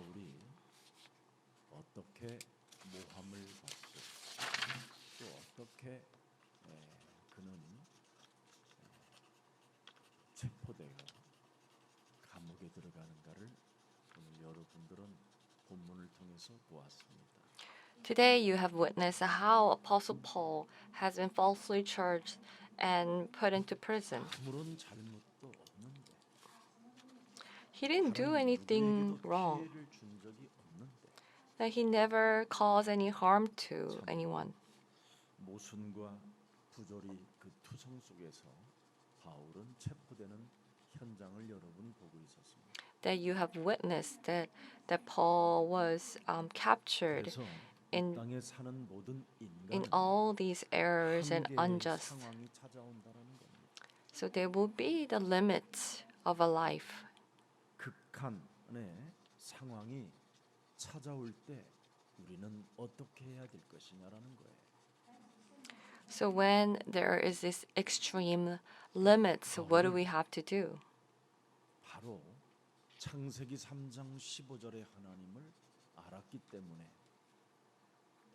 바울이 어떻게 모함을 받고 또 어떻게 그는 체포되어 감옥에 들어가는가를 오늘 여러분들은 본문을 통해서 보았습니다. Today you have witnessed how Apostle Paul has been falsely charged and put into prison. 아무런 잘못도 없는데 He didn't do 다른 anything 누구에게도 wrong. 피해를 준 적이 없는데 That he never caused any harm to anyone. 모순과 부조리 그 투성 속에서 바울은 체포되는 현장을 여러분이 보고 있었습니다. That you have witnessed that Paul was captured 그래서 이 in 땅에 사는 모든 in 인간은 all these errors and 한계의 unjust. 상황이 찾아온다는 겁니다. So there will be the limits of a life. 극한의 상황이 찾아올 때 우리는 어떻게 해야 될 것이냐라는 거예요. So when there is this extreme limits, what do we have to do? 바로 창세기 3장 15절의 하나님을 알았기 때문에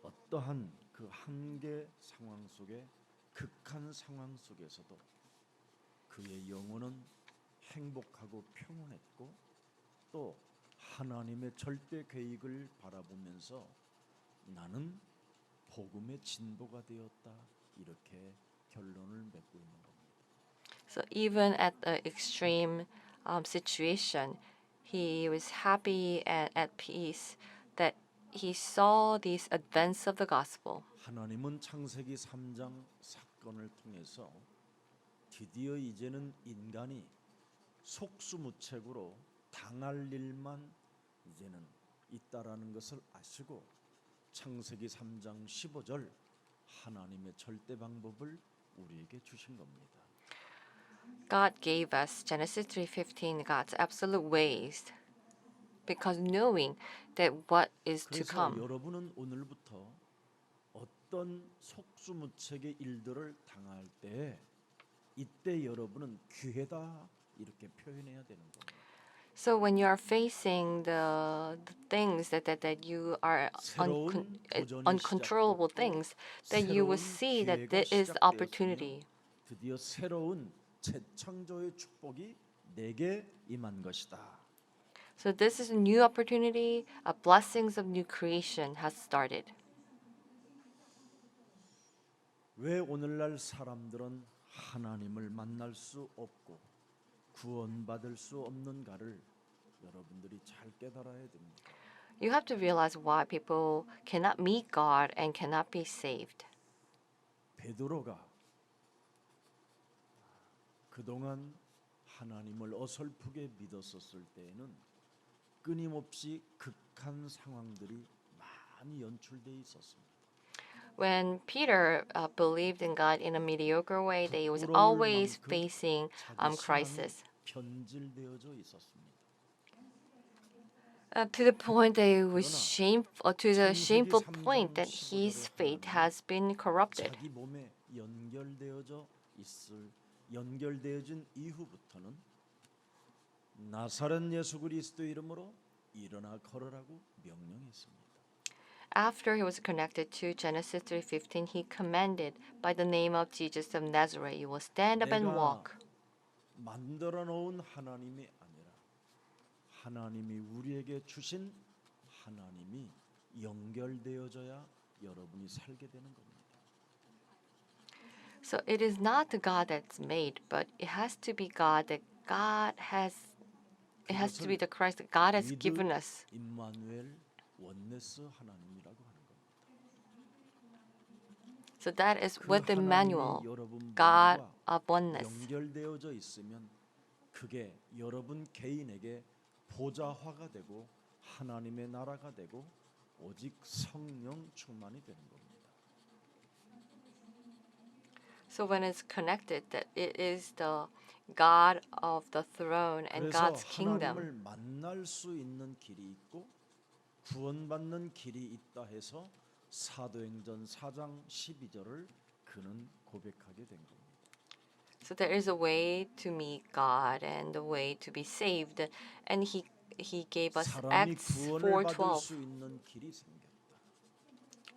어떠한 그 한계 상황 속에 극한 상황 속에서도 그의 영혼은 행복하고 평온했고 또 하나님의 절대 계획을 바라보면서 나는 복음의 진보가 되었다 이렇게 결론을 맺고 있는 겁니다. So even at the extreme situation, he was happy and at peace that he saw these advents of the gospel. 하나님은 창세기 3장 사건을 통해서 드디어 이제는 인간이 속수무책으로 당할 일만 이제는 있다라는 것을 아시고 창세기 3장 15절 하나님의 절대 방법을 우리에게 주신 겁니다. God gave us Genesis 3:15, God's absolute ways, because knowing that what is to 그래서 come. 여러분은 오늘부터 어떤 속수무책의 일들을 당할 때 이때 여러분은 귀하다 이렇게 표현해야 되는 겁니다. So when you are facing the things that you are 새로운 도전이 uncontrollable 시작됐고 things, that you will 새로운 see that 기회가 there is the opportunity. 시작되었으며 드디어 새로운 재창조의 축복이 내게 임한 것이다. So this is a new opportunity, a blessings of new creation has started. 왜 오늘날 사람들은 하나님을 만날 수 없고 구원받을 수 없는가를 여러분들이 잘 깨달아야 됩니다. You have to realize why people cannot meet God and cannot be saved. 베드로가 그동안 하나님을 어설프게 믿었었을 때에는 끊임없이 극한 상황들이 많이 연출돼 있었습니다. When Peter believed in God in a mediocre way, they was 부끄러울 always 만큼 facing 자기 crisis. 신앙이 변질되어져 있었습니다. To the point that it was to the 창세기 shameful 3장 point that 15절에 his faith 하나님은 has been corrupted. 자기 몸에 연결되어진 이후부터는 나사렛 예수 그리스도 이름으로 일어나 걸으라고 명령했습니다. After he was connected to Genesis 3:15, he commanded by the name of Jesus of Nazareth, you will stand up and walk. 만들어 놓은 하나님이 아니라 하나님이 우리에게 주신 하나님이 연결되어져야 여러분이 살게 되는 겁니다. So it is not the God that's made, but it has to be God that it has to be the Christ that God has given us. 임마누엘 원네스 하나님이라고 하는 겁니다. So that is 그 with Emmanuel, 하나님이 여러분 God 몸과 of oneness. 연결되어져 있으면 그게 여러분 개인에게 보좌화가 되고 하나님의 나라가 되고 오직 성령 충만이 되는 겁니다. So when it's connected, that it is the God of the throne and 그래서 God's kingdom. 하나님을 만날 수 있는 길이 있고 구원받는 길이 있다 해서 사도행전 4장 12절을 그는 고백하게 된 겁니다. So there is a way to meet God and a way to be saved, and he gave us 사람이 Acts 구원을 받을 4:12. 수 있는 길이 생겼다.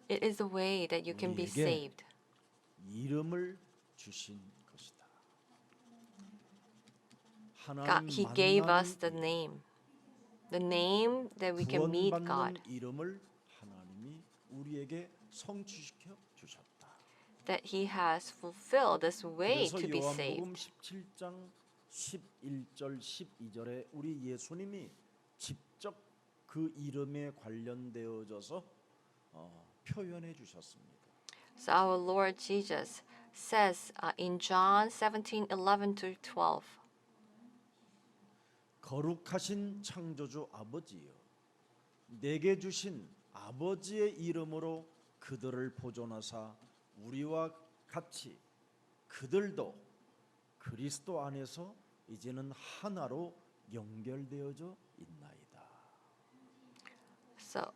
It is a way that you can be 우리에게 saved. 이름을 주신 것이다. God, 하나님 he gave us 만나는 the name. The name that we can meet God. 구원받는 이름을 하나님이 우리에게 성취시켜 주셨다. That he has fulfilled this way 그래서 to be 요한복음 saved. 17장 11절 12절에 우리 예수님이 직접 그 이름에 관련되어져서 표현해 주셨습니다. So our Lord Jesus says in John 17:11-12, 거룩하신 창조주 아버지여, 내게 주신 아버지의 이름으로 그들을 보존하사 우리와 같이 그들도 그리스도 안에서 이제는 하나로 연결되어져 있나이다. so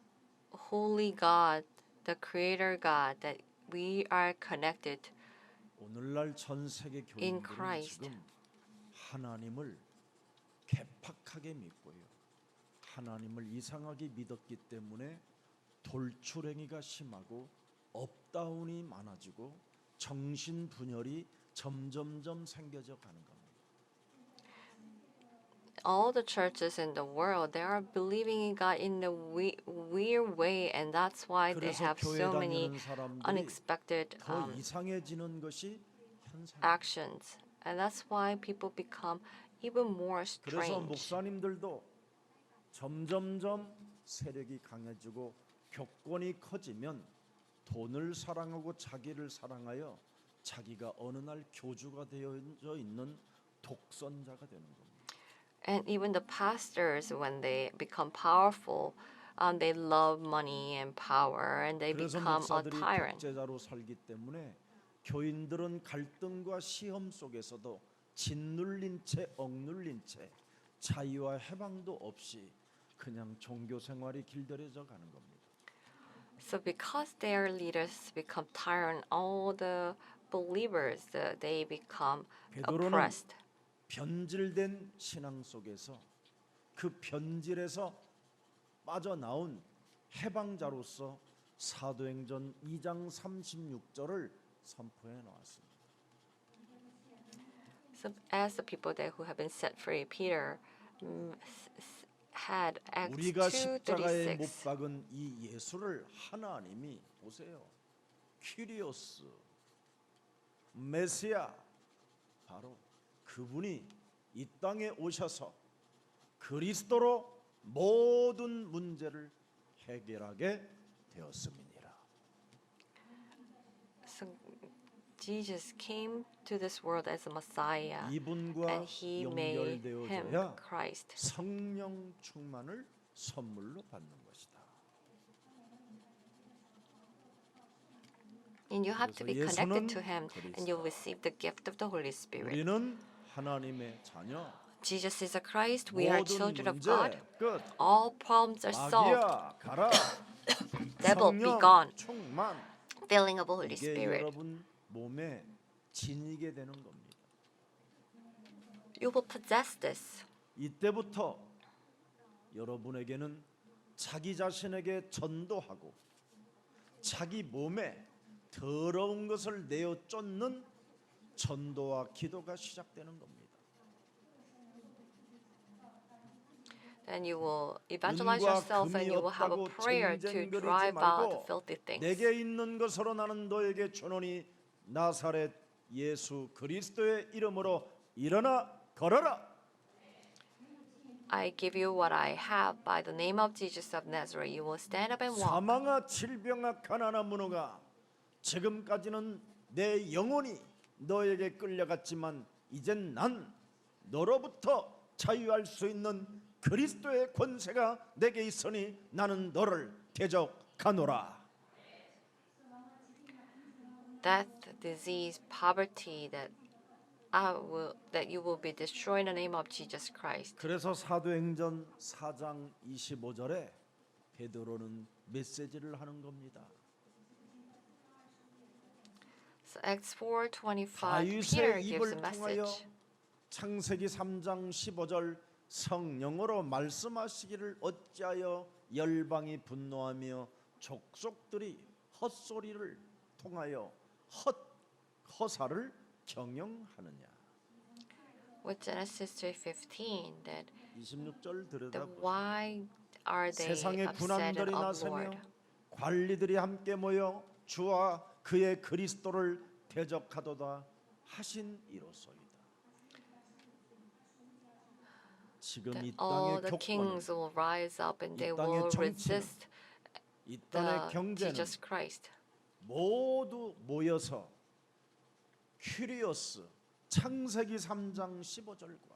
holy God, the creator God, that we are connected 오늘날 전 세계 in 교인들은 Christ. 지금 하나님을 개팍하게 믿고요. 하나님을 이상하게 믿었기 때문에 돌출행위가 심하고 업다운이 많아지고 정신분열이 점점점 생겨져 가는 겁니다. All the churches in the world, they are believing in God in a weird way, and that's why they 그래서 have 교회 so many 다니는 사람들이 unexpected 더 이상해지는 것이 현상입니다. actions, and that's why people become even more 그래서 strange. 목사님들도 점점점 세력이 강해지고 교권이 커지면 돈을 사랑하고 자기를 사랑하여 자기가 어느 날 교주가 되어져 있는 독선자가 되는 겁니다. And even the pastors, when they become powerful, they love money and power, and they 그래서 become a 목사들이 tyrant. 독재자로 살기 때문에 교인들은 갈등과 시험 속에서도 짓눌린 채 억눌린 채 자유와 해방도 없이 그냥 종교 생활이 길들여져 가는 겁니다. So because their leaders become tyrant, all the believers they become 베드로는 oppressed. 변질된 신앙 속에서 그 변질에서 빠져나온 해방자로서 사도행전 2장 36절을 선포해 놓았습니다. So as the people there who have been set free, Peter had Acts 우리가 십자가에 못 2:36. 박은 이 예수를 하나님이 보세요. 퀴리오스 메시아 바로 그분이 이 땅에 오셔서 그리스도로 모든 문제를 해결하게 되었음이니라. So Jesus came to this world as a Messiah, 이분과 and he made him 연결되어져야 Christ. 성령 충만을 선물로 받는 것이다. And you have to be 그래서 connected 예수는 to him, and you'll receive the gift of the Holy Spirit. 우리는 하나님의 자녀. Jesus is a Christ. We are 모든 children of 문제 God. 끝. All problems are solved. 마귀야 가라. Devil, be 성령 gone. 충만. Filling of the Holy 이게 Spirit. 여러분 몸에 지니게 되는 겁니다. You will possess this. 이때부터 여러분에게는 자기 자신에게 전도하고 자기 몸에 더러운 것을 내어 쫓는 전도와 기도가 시작되는 겁니다. Then you will evangelize 은과 yourself, and 금이 you will have a 없다고 prayer to 쟁쟁거리지 drive out the 말고 filthy things. 내게 있는 것으로 나는 너에게 주노니 나사렛 예수 그리스도의 이름으로 일어나 걸어라. I give you what I have by the name of Jesus of Nazareth. You will stand up and walk. 사망아 질병아 가난아 문호가 지금까지는 내 영혼이 너에게 끌려갔지만 이젠 난 너로부터 자유할 수 있는 그리스도의 권세가 내게 있으니 나는 너를 대적하노라. Death, disease, poverty, that you will be destroyed in the name of Jesus Christ. 그래서 사도행전 4장 25절에 베드로는 메시지를 하는 겁니다. So Acts 4:25, Peter 다윗의 gives a 입을 통하여 message. 창세기 3장 15절 성령으로 말씀하시기를 어찌하여 열방이 분노하며 족속들이 헛소리를 통하여 허사를 경영하느냐. With Genesis 3:15, that 26절 the 들여다보세요. why are they 세상에 upset 군함들이 and 나서며 uproar? 관리들이 함께 모여 주와 그의 그리스도를 대적하도다 하신 이로소이다. 지금 이 That all 땅의 the 교권은, kings will rise up and 이 they 땅의 will 정치는, resist 이 땅의 the 경제는 Jesus Christ. 모두 모여서 큐리오스 창세기 3장 15절과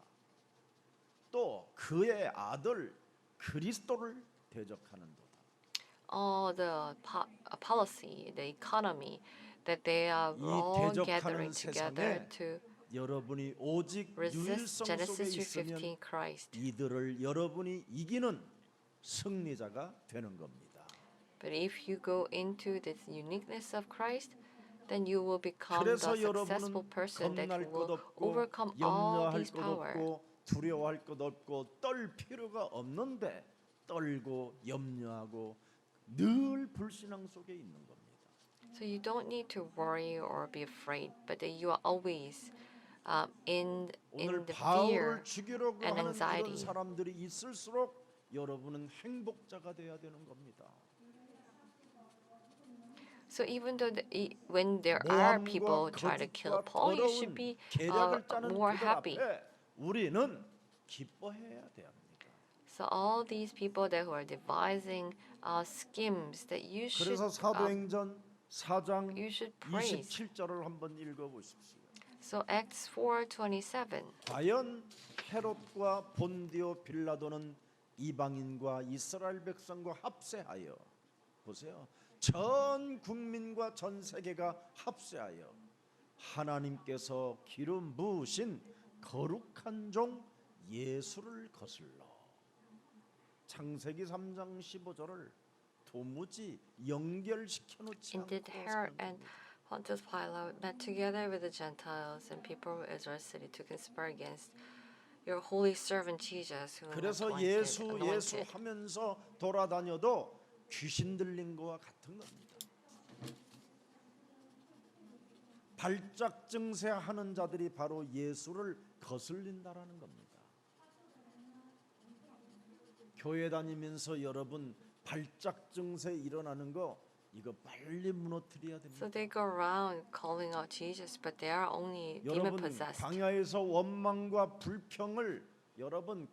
또 그의 아들 그리스도를 대적하는도다. All the policy, the economy, that they are 이 all 대적하는 gathering together 세상에 to 여러분이 오직 resist 유일성 속에 Genesis 있으면 3:15 Christ. 이들을 여러분이 이기는 승리자가 되는 겁니다. But if you go into this uniqueness of Christ, then you will become the 그래서 successful 여러분은 person that 겁날 것 will 없고 overcome all 염려할 these 것 power. 없고 두려워할 것 없고 떨 필요가 없는데 떨고 염려하고 늘 불신앙 속에 있는 겁니다. So you don't need to worry or be afraid, but that you are always in 오늘 the 바울을 fear. 죽이려고 and 하는 anxiety. 이런 사람들이 있을수록 여러분은 행복자가 돼야 되는 겁니다. So even though when there are people 모함과 try to kill 거짓과 Paul, you should 더러운 be 계략을 짜는 more 그들 happy. 앞에 우리는 기뻐해야 돼야 합니다. So all these people that who are devising schemes, that you should 그래서 사도행전 4장 you should praise. 27절을 한번 읽어보십시오. So Acts 4:27. 과연 헤롯과 본디오 빌라도는 이방인과 이스라엘 백성과 합세하여 보세요. 전 국민과 전 세계가 합세하여 하나님께서 기름 부으신 거룩한 종 예수를 거슬러 창세기 3장 15절을 도무지 연결시켜 놓지 않고 Indeed, Herod and Pontius Pilate met together with the Gentiles and people of Israel city to conspire against your holy servant Jesus, whom 그래서 anointed. 예수 하면서 돌아다녀도 귀신 들린 거와 같은 겁니다. 발작 증세하는 자들이 바로 예수를 거슬린다라는 겁니다. 교회 다니면서 여러분 발작 증세 일어나는 거 이거 빨리 무너뜨려야 됩니다. So they go around calling out Jesus, but they are only demon 여러분 possessed. 광야에서 원망과 불평을 여러분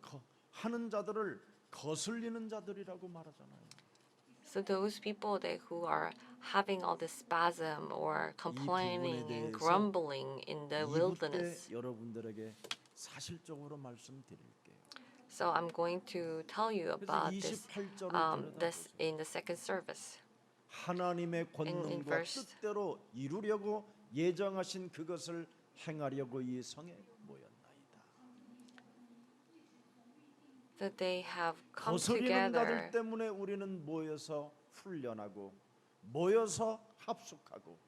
하는 자들을 거슬리는 자들이라고 말하잖아요. So those people that who are having all this spasm or complaining and 대해서 grumbling in the 2부 때 wilderness. 여러분들에게 사실적으로 말씀드릴게요. So I'm going to tell you 그래서 about this 28절을 this in the second service. 하나님의 권능과 verse- 뜻대로 이루려고 예정하신 그것을 행하려고 이 성에 모였나이다. That they have come 거스리는 자들 together. 때문에 우리는 모여서 훈련하고 모여서 합숙하고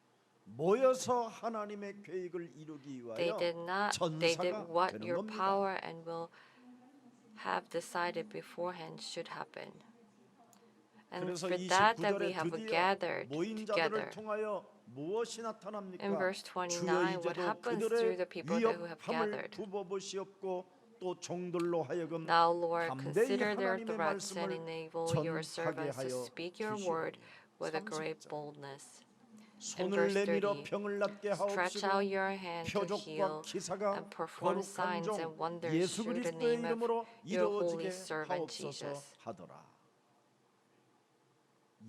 모여서 하나님의 계획을 이루기 They 위하여 did not. They did 전사가 what 되는 your 겁니다. power and will have decided beforehand should happen. And 그래서 for that, that we 29절에 have 드디어 gathered 모인 together. 자들을 통하여 무엇이 나타납니까? In verse 주여 29, what 이제도 happens 그들의 through the people that who have 위협함을 gathered? 굽어보시옵고 또 종들로 하여금 Now, Lord, 담대히 consider their 하나님의 threats and 말씀을 enable your 전하게 servants to 하여 speak your 주시오니. word with a great 30절. boldness. 손을 verse 내밀어 30, 병을 낫게 Stretch 하옵시고 out your hand to 표적과 heal 기사가 and perform 거룩한 signs 종 and wonders 예수 through the 그리스도의 name of 이름으로 your holy 이루어지게 servant 하옵소서 Jesus. 하더라.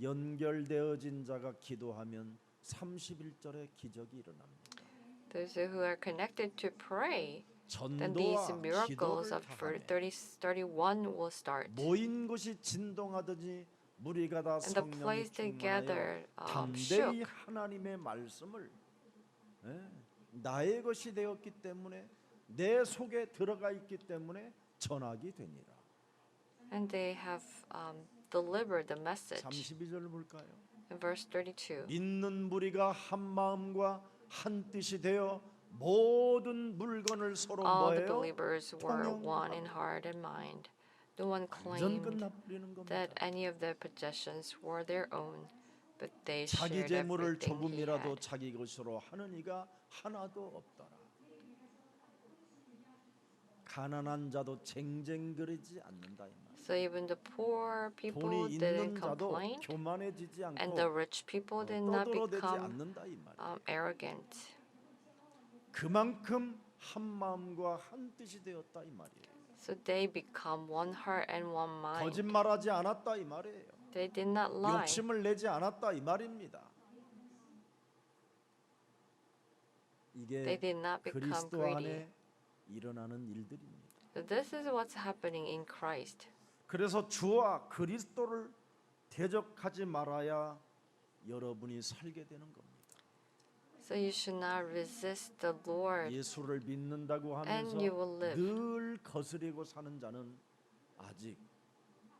연결되어진 자가 기도하면 31절에 기적이 일어납니다. Those who are connected to pray, then these 전도와 miracles 기도를 of 다하며 31 will start. 모인 곳이 진동하더니 무리가 다 And the 성령이 place 충만하여 together 담대히 shook. 하나님의 말씀을 나의 것이 되었기 때문에 내 속에 들어가 있기 때문에 전하게 되니라. And they have delivered the message. 32절 볼까요? In verse 32. 믿는 무리가 한 마음과 한 뜻이 되어 모든 물건을 서로 All the 뭐예요? believers were one in 통용하고 heart and mind. No one 완전 claimed 끝나버리는 that 겁니다. any of their possessions were their own, but they 자기 shared 재물을 everything he 조금이라도 had. 자기 것으로 하는 이가 하나도 없더라. 가난한 자도 쟁쟁거리지 않는다 이 말. So even the poor people 돈이 didn't 있는 자도 complain, 교만해지지 and the 않고 rich people did not 떠들어대지 become 않는다 이 말. arrogant. 그만큼 한 마음과 한 뜻이 되었다 이 말이에요. So they become one heart and one mind. 거짓말하지 않았다 이 말이에요. They did not lie. 욕심을 내지 않았다 이 말입니다. They 이게 did not become 그리스도 greedy. 안에 일어나는 일들입니다. So this is what's happening in Christ. 그래서 주와 그리스도를 대적하지 말아야 여러분이 살게 되는 겁니다. So you should not resist the Lord, 예수를 믿는다고 하면서 and you will live. 늘 거스리고 사는 자는 아직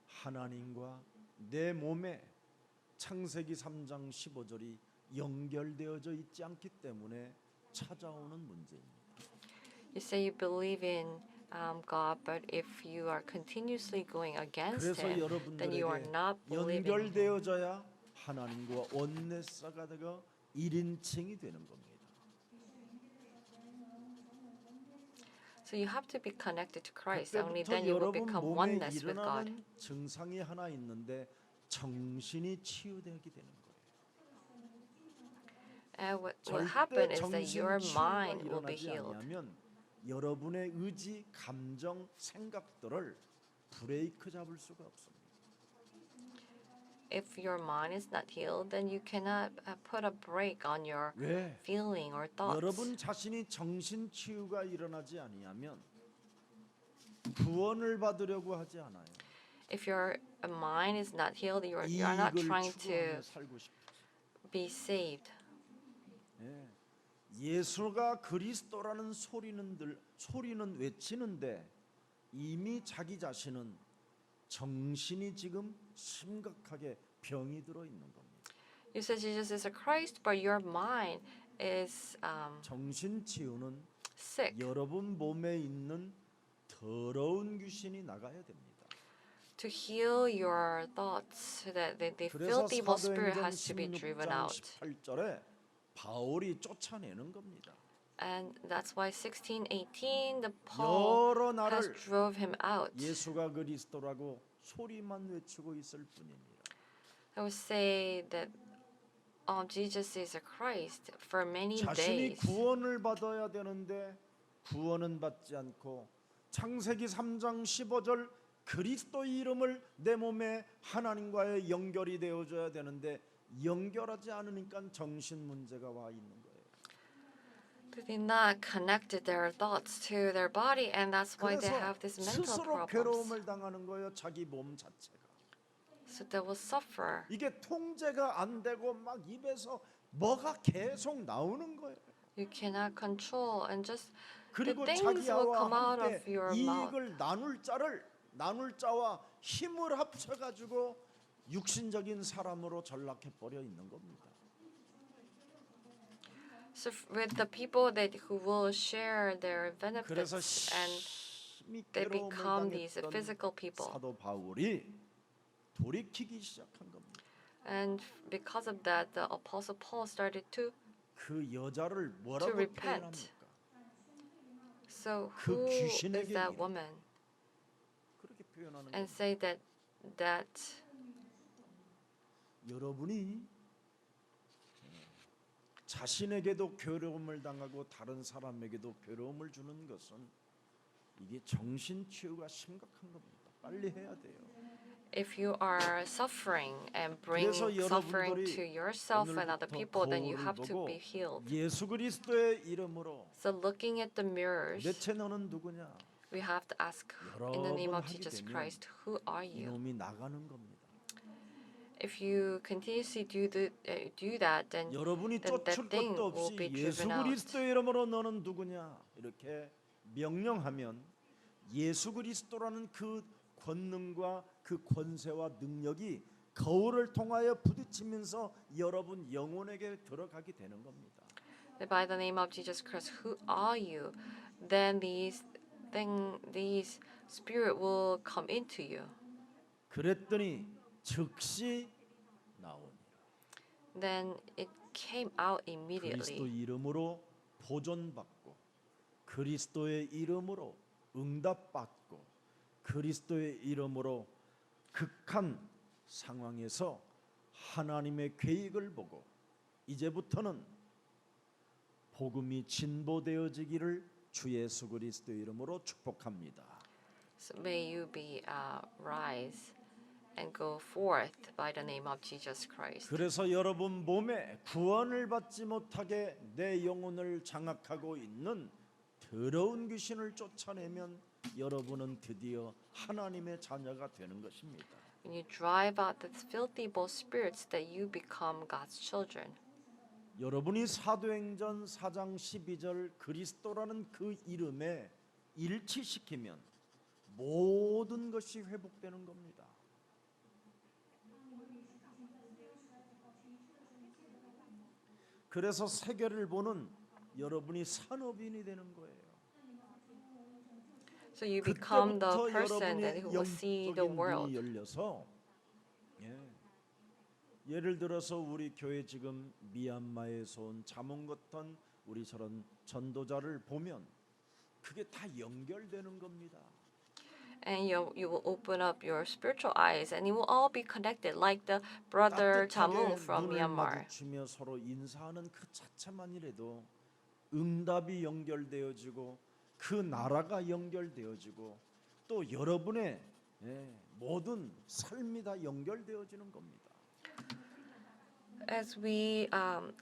하나님과 내 몸에 창세기 3장 15절이 연결되어져 있지 않기 때문에 찾아오는 문제입니다. You say you believe in God, but if you are continuously going against 그래서 Him, then you are 여러분들에게 not believing Him. 연결되어져야 하나님과 원내사가 되고 1인칭이 되는 겁니다. So you have to be connected to Christ. Only 그때부터 then you will 여러분 become 몸에 oneness with God. 일어나는 증상이 하나 있는데 정신이 치유되게 되는 거예요. And what will 절대 happen is that 정신 your 치유가 mind will be 일어나지 healed. 않으면 여러분의 의지, 감정, 생각들을 브레이크 잡을 수가 없습니다. If your mind is not healed, then you cannot put a brake on your 왜? feeling or thoughts. 여러분 자신이 정신 치유가 일어나지 아니하면 구원을 받으려고 하지 않아요. If your mind is not healed, you're not 이익을 trying to 추구하며 살고 싶어요. be saved. 예. 예수가 그리스도라는 소리는 외치는데 이미 자기 자신은 정신이 지금 심각하게 병이 들어 있는 겁니다. You say Jesus is a Christ, but your mind is 정신 치유는 sick. 여러분 몸에 있는 더러운 귀신이 나가야 됩니다. To heal your thoughts, so that the 그래서 filthy evil spirit 사도행전 has to be driven 16장 out. 18절에 바울이 쫓아내는 겁니다. And that's why 16:18, the Paul 여러 has 날을 drove him out. 예수가 그리스도라고 소리만 외치고 있을 뿐입니다. I would say that Jesus is a Christ for many 자신이 days. 구원을 받아야 되는데 구원은 받지 않고 창세기 3장 15절 그리스도의 이름을 내 몸에 하나님과의 연결이 되어져야 되는데 연결하지 않으니까 정신 문제가 와 있는 거예요. They did not connect their thoughts to their body, and that's why they 그래서 have these mental 스스로 problems. 괴로움을 당하는 거예요. 자기 몸 자체가. So they will suffer. 이게 통제가 안 되고 막 입에서 뭐가 계속 나오는 거예요. You cannot control, and just 그리고 things will 자기와 come out of 함께 your mouth. 이익을 나눌 자와 힘을 합쳐 가지고 육신적인 사람으로 전락해 버려 있는 겁니다. So with the people who will share their 그래서 benefits, and 심히 they 괴로움을 become these 당했던 physical people. 사도 바울이 돌이키기 시작한 겁니다. And because of that, the Apostle Paul started to. 그 여자를 뭐라고 repent. 표현합니까? So 그 who is 귀신에게 that 이르- woman? 그렇게 표현하는 And 겁니다. say that 여러분이 자신에게도 괴로움을 당하고 다른 사람에게도 괴로움을 주는 것은 이게 정신 치유가 심각한 겁니다. 빨리 해야 돼요. if you are suffering and bring 그래서 suffering 여러분들이 to yourself and other 오늘부터 people, then you 거울을 have to 보고 be healed. 예수 그리스도의 이름으로 So looking at the mirrors, 대체 너는 누구냐? we have to ask in the name 여러 of 번 하게 Jesus 되면 Christ, who are you? 이놈이 나가는 겁니다. If you continuously do that, then 여러분이 then that 쫓을 thing 것도 will 없이 be 예수 driven out. 그리스도의 이름으로 너는 누구냐 이렇게 명령하면 예수 그리스도라는 그 권능과 그 권세와 능력이 거울을 통하여 부딪히면서 여러분 영혼에게 들어가게 되는 겁니다. by the name of Jesus Christ, who are you? Then these spirit will come into you. 그랬더니 즉시 나오니라. Then it came out 그리스도 immediately. 이름으로 보존받고 그리스도의 이름으로 응답받고 그리스도의 이름으로 극한 상황에서 하나님의 계획을 보고 이제부터는 복음이 진보되어지기를 주 예수 그리스도 이름으로 축복합니다. So may you be rise and go forth by the name of Jesus Christ. 그래서 여러분 몸에 구원을 받지 못하게 내 영혼을 장악하고 있는 더러운 귀신을 쫓아내면 여러분은 드디어 하나님의 자녀가 되는 것입니다. When you drive out the filthy evil spirits, that you become God's children. 여러분이 사도행전 4장 12절 그리스도라는 그 이름에 일치시키면 모든 것이 회복되는 겁니다. 그래서 세계를 보는 여러분이 산업인이 되는 거예요. So you become the 그때부터 person that 여러분의 who will see the 영적인 world. 눈이 열려서 예를 들어서 우리 교회 지금 미얀마에서 온 자몽 같은 우리 저런 전도자를 보면 그게 다 연결되는 겁니다. And you will open up your spiritual eyes, and it will all be connected, like the brother Jamung 따뜻하게 from 눈을 Myanmar. 마주치며 서로 인사하는 그 자체만이라도 응답이 연결되어지고 그 나라가 연결되어지고 또 여러분의 모든 삶이 다 연결되어지는 겁니다. As we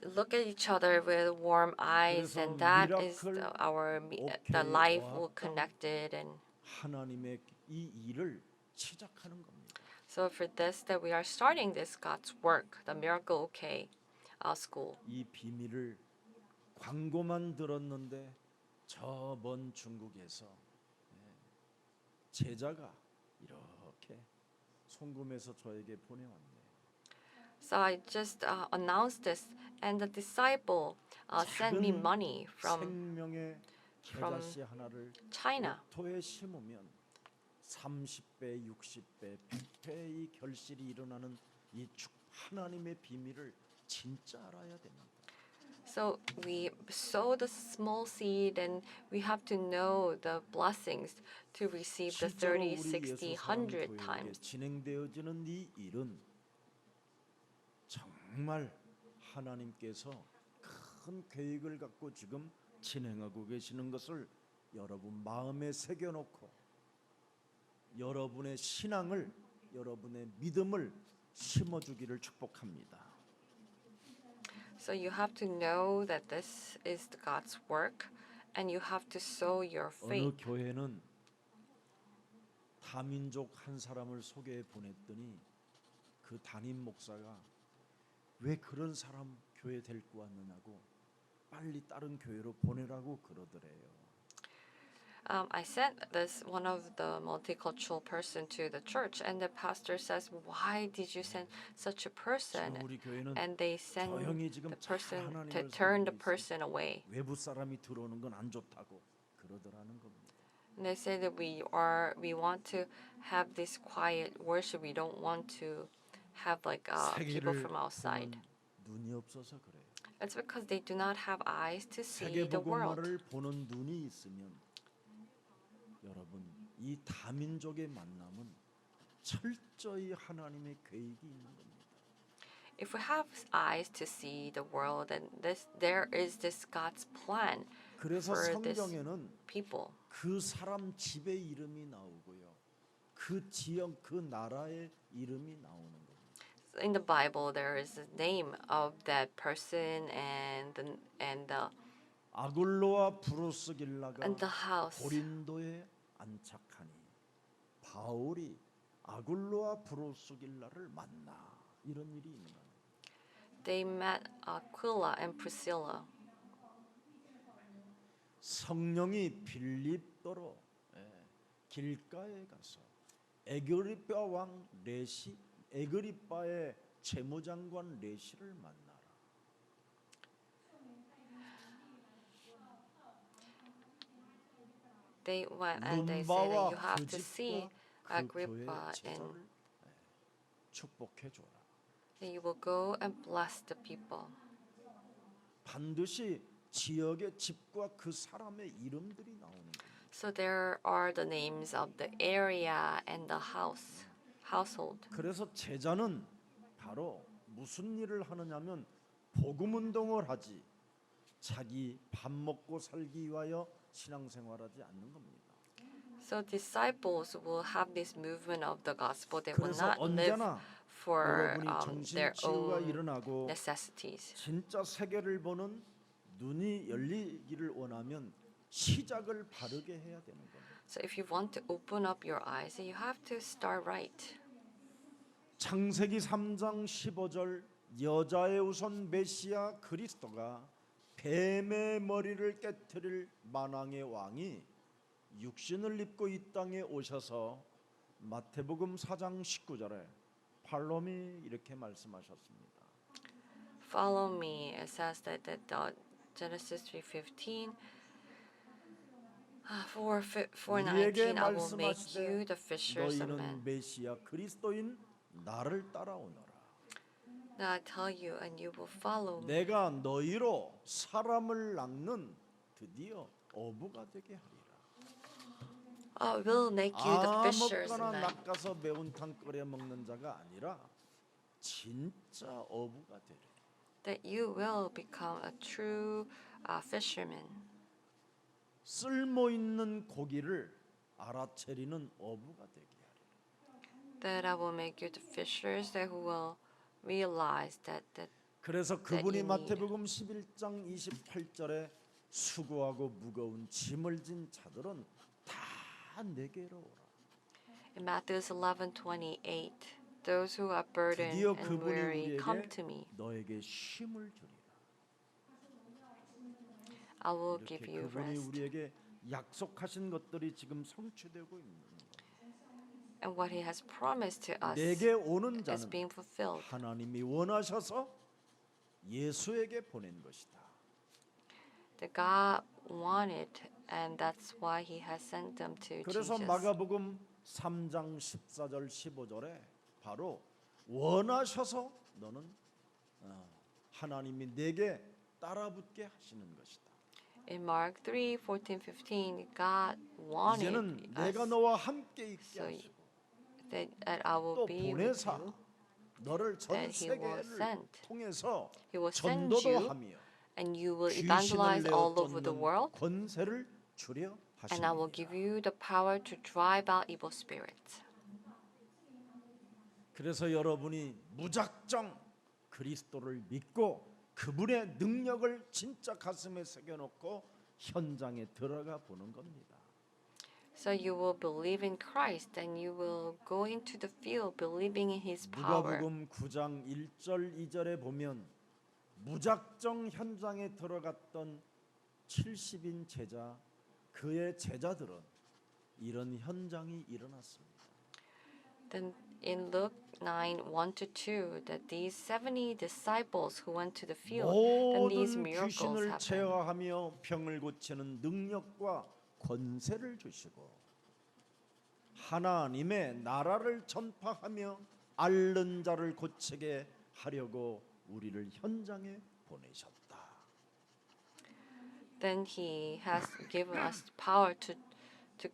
look at each other with warm eyes, 그래서 and that is miracle, the life 오케이, will 와합당, connected, and 하나님의 이 일을 시작하는 겁니다. so for this that we are starting this God's work, the Miracle OK school. 이 비밀을 광고만 들었는데 저 먼 중국에서 제자가 이렇게 송금해서 저에게 보내왔네요. So I just announced this, and the disciple sent me 작은 money from 생명의 from 겨자씨 하나를 China. 토에 심으면 30배, 60배, 100배의 결실이 일어나는 이 하나님의 비밀을 진짜 알아야 됩니다. So we sow the small seed, and we have to know the blessings to receive the 실제로 30, 우리 60, 예수 사랑 100 교회에 times. 진행되어지는 이 일은 정말 하나님께서 큰 계획을 갖고 지금 진행하고 계시는 것을 여러분 마음에 새겨놓고 여러분의 신앙을 여러분의 믿음을 심어주기를 축복합니다. So you have to know that this is God's work, and you have to sow your 어느 faith. 교회는 다민족 한 사람을 소개해 보냈더니 그 담임 목사가 왜 그런 사람 교회 데리고 왔느냐고 빨리 다른 교회로 보내라고 그러더래요. I sent this one of the multicultural person to the church, and the pastor says, "Why did you send such a person?" 지금 우리 교회는 And they send 조용히 지금 the 잘 person to 하나님을 turn the 섬기고 있어요. person away. 외부 사람이 들어오는 건 안 좋다고 그러더라는 겁니다. And they say that we want to have this quiet worship. We don't want to have like people 세계를 from outside. 보는 눈이 없어서 그래요. It's because they do not have eyes to see 세계 the world. 복음화를 보는 눈이 있으면 여러분 이 다민족의 만남은 철저히 하나님의 계획이 있는 겁니다. If we have eyes to see the world, then there is this God's plan 그래서 for this 성경에는 people. 그 사람 집의 이름이 나오고요. 그 지역 그 나라의 이름이 나오는 겁니다. In the Bible, there is the name of that person and the 아굴로와 브루스길라가 and the house. 고린도에 안착하니 바울이 아굴로와 브루스길라를 만나 이런 일이 있는 거예요. They met Aquila and Priscilla. 성령이 빌립도로 길가에 가서 에그리빠 왕 레시 에그리빠의 재무장관 레시를 만나라. They went and they say that 룸바와 you have 그 to see 집과 그 Agrippa 교회 and 제자를 축복해 줘라. that you will go and bless the people. 반드시 지역의 집과 그 사람의 이름들이 나오는 겁니다. So there are the names of the area and the household. 그래서 제자는 바로 무슨 일을 하느냐면 복음 운동을 하지 자기 밥 먹고 살기 위하여 신앙생활하지 않는 겁니다. So disciples will have this movement of the gospel. They will 그래서 not live 언제나 for 여러분이 their 정신치유가 own 일어나고 necessities. 진짜 세계를 보는 눈이 열리기를 원하면 시작을 바르게 해야 되는 겁니다. So if you want to open up your eyes, you have to start right. 창세기 3장 15절 여자의 우선 메시아 그리스도가 뱀의 머리를 깨트릴 만왕의 왕이 육신을 입고 이 땅에 오셔서 마태복음 4장 19절에 Follow me 이렇게 말씀하셨습니다. Follow me. It says that Genesis 3:15. For 우리에게 19, I will make you 말씀하시되 the fishers of 너희는 men. 메시아 그리스도인 나를 따라오너라. Now I tell you, and you will follow me. 내가 너희로 사람을 낚는 드디어 어부가 되게 하리라. I will make you the fishers of 아무거나 men. 낚아서 매운탕 끓여 먹는 자가 아니라 진짜 어부가 되리. That you will become a true fisherman. 쓸모 있는 고기를 알아채리는 어부가 되게 하리라. That I will make you the fishers that who will realize that 그래서 그분이 you need. 마태복음 11장 28절에 수고하고 무거운 짐을 진 자들은 다 내게로 오라. in Matthew 11:28, those who are burdened 드디어 and 그분이 weary, come 우리에게 to me. 너에게 쉼을 주리라. I will 이렇게 give you 그분이 rest. 우리에게 약속하신 것들이 지금 성취되고 있는 거예요. And what he has promised to us 내게 오는 is 자는 being fulfilled. 하나님이 원하셔서 예수에게 보낸 것이다. That God wanted, and that's why he has sent them to 그래서 Jesus. 마가복음 3장 14절 15절에 바로 원하셔서 너는 하나님이 내게 따라붙게 하시는 것이다. In Mark 3:14-15, God wanted 이제는 내가 us 너와 함께 있게 so 하시고 that I will 또 be with 보내사 you. 너를 전 that he will 세계를 send. 통해서 He will send 전도도 you, 하며 and you will 귀신을 evangelize 내어 all over the 쫓는 world. 권세를 주려 And I will give 하시니라. you the power to drive out evil spirits. 그래서 여러분이 무작정 그리스도를 믿고 그분의 능력을 진짜 가슴에 새겨놓고 현장에 들어가 보는 겁니다. So you will believe in Christ, and you will go into the field believing in His power. 누가복음 9장 1절 2절에 보면 무작정 현장에 들어갔던 70인 제자 그의 제자들은 이런 현장이 일어났습니다. Then in Luke 9:1-2, that these 70 disciples who went to the field, then these 모든 miracles 귀신을 happened. 제어하며 병을 고치는 능력과 권세를 주시고 하나님의 나라를 전파하며 앓는 자를 고치게 하려고 우리를 현장에 보내셨다. Then He has given us power to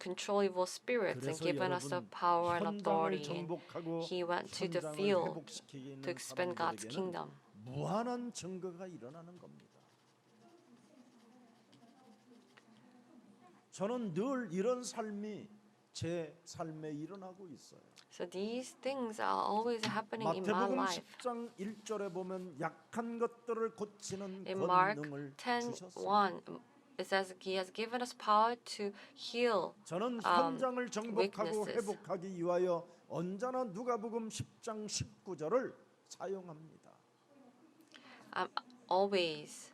control evil spirits and 그래서 given us the 여러분 power and 현장을 authority. And 정복하고 He went to the 현장을 field 회복시키게 to 있는 expand God's 사람들에게는 kingdom. 무한한 증거가 일어나는 겁니다. 저는 늘 이런 삶이 제 삶에 일어나고 있어요. So these things are always happening in my 마태복음 life. 10장 1절에 보면 약한 것들을 고치는 In Mark 권능을 10:1, 주셨습니다. it says He has given us power to heal. 저는 현장을 정복하고 weaknesses. 회복하기 위하여 언제나 누가복음 10장 19절을 사용합니다. I'm always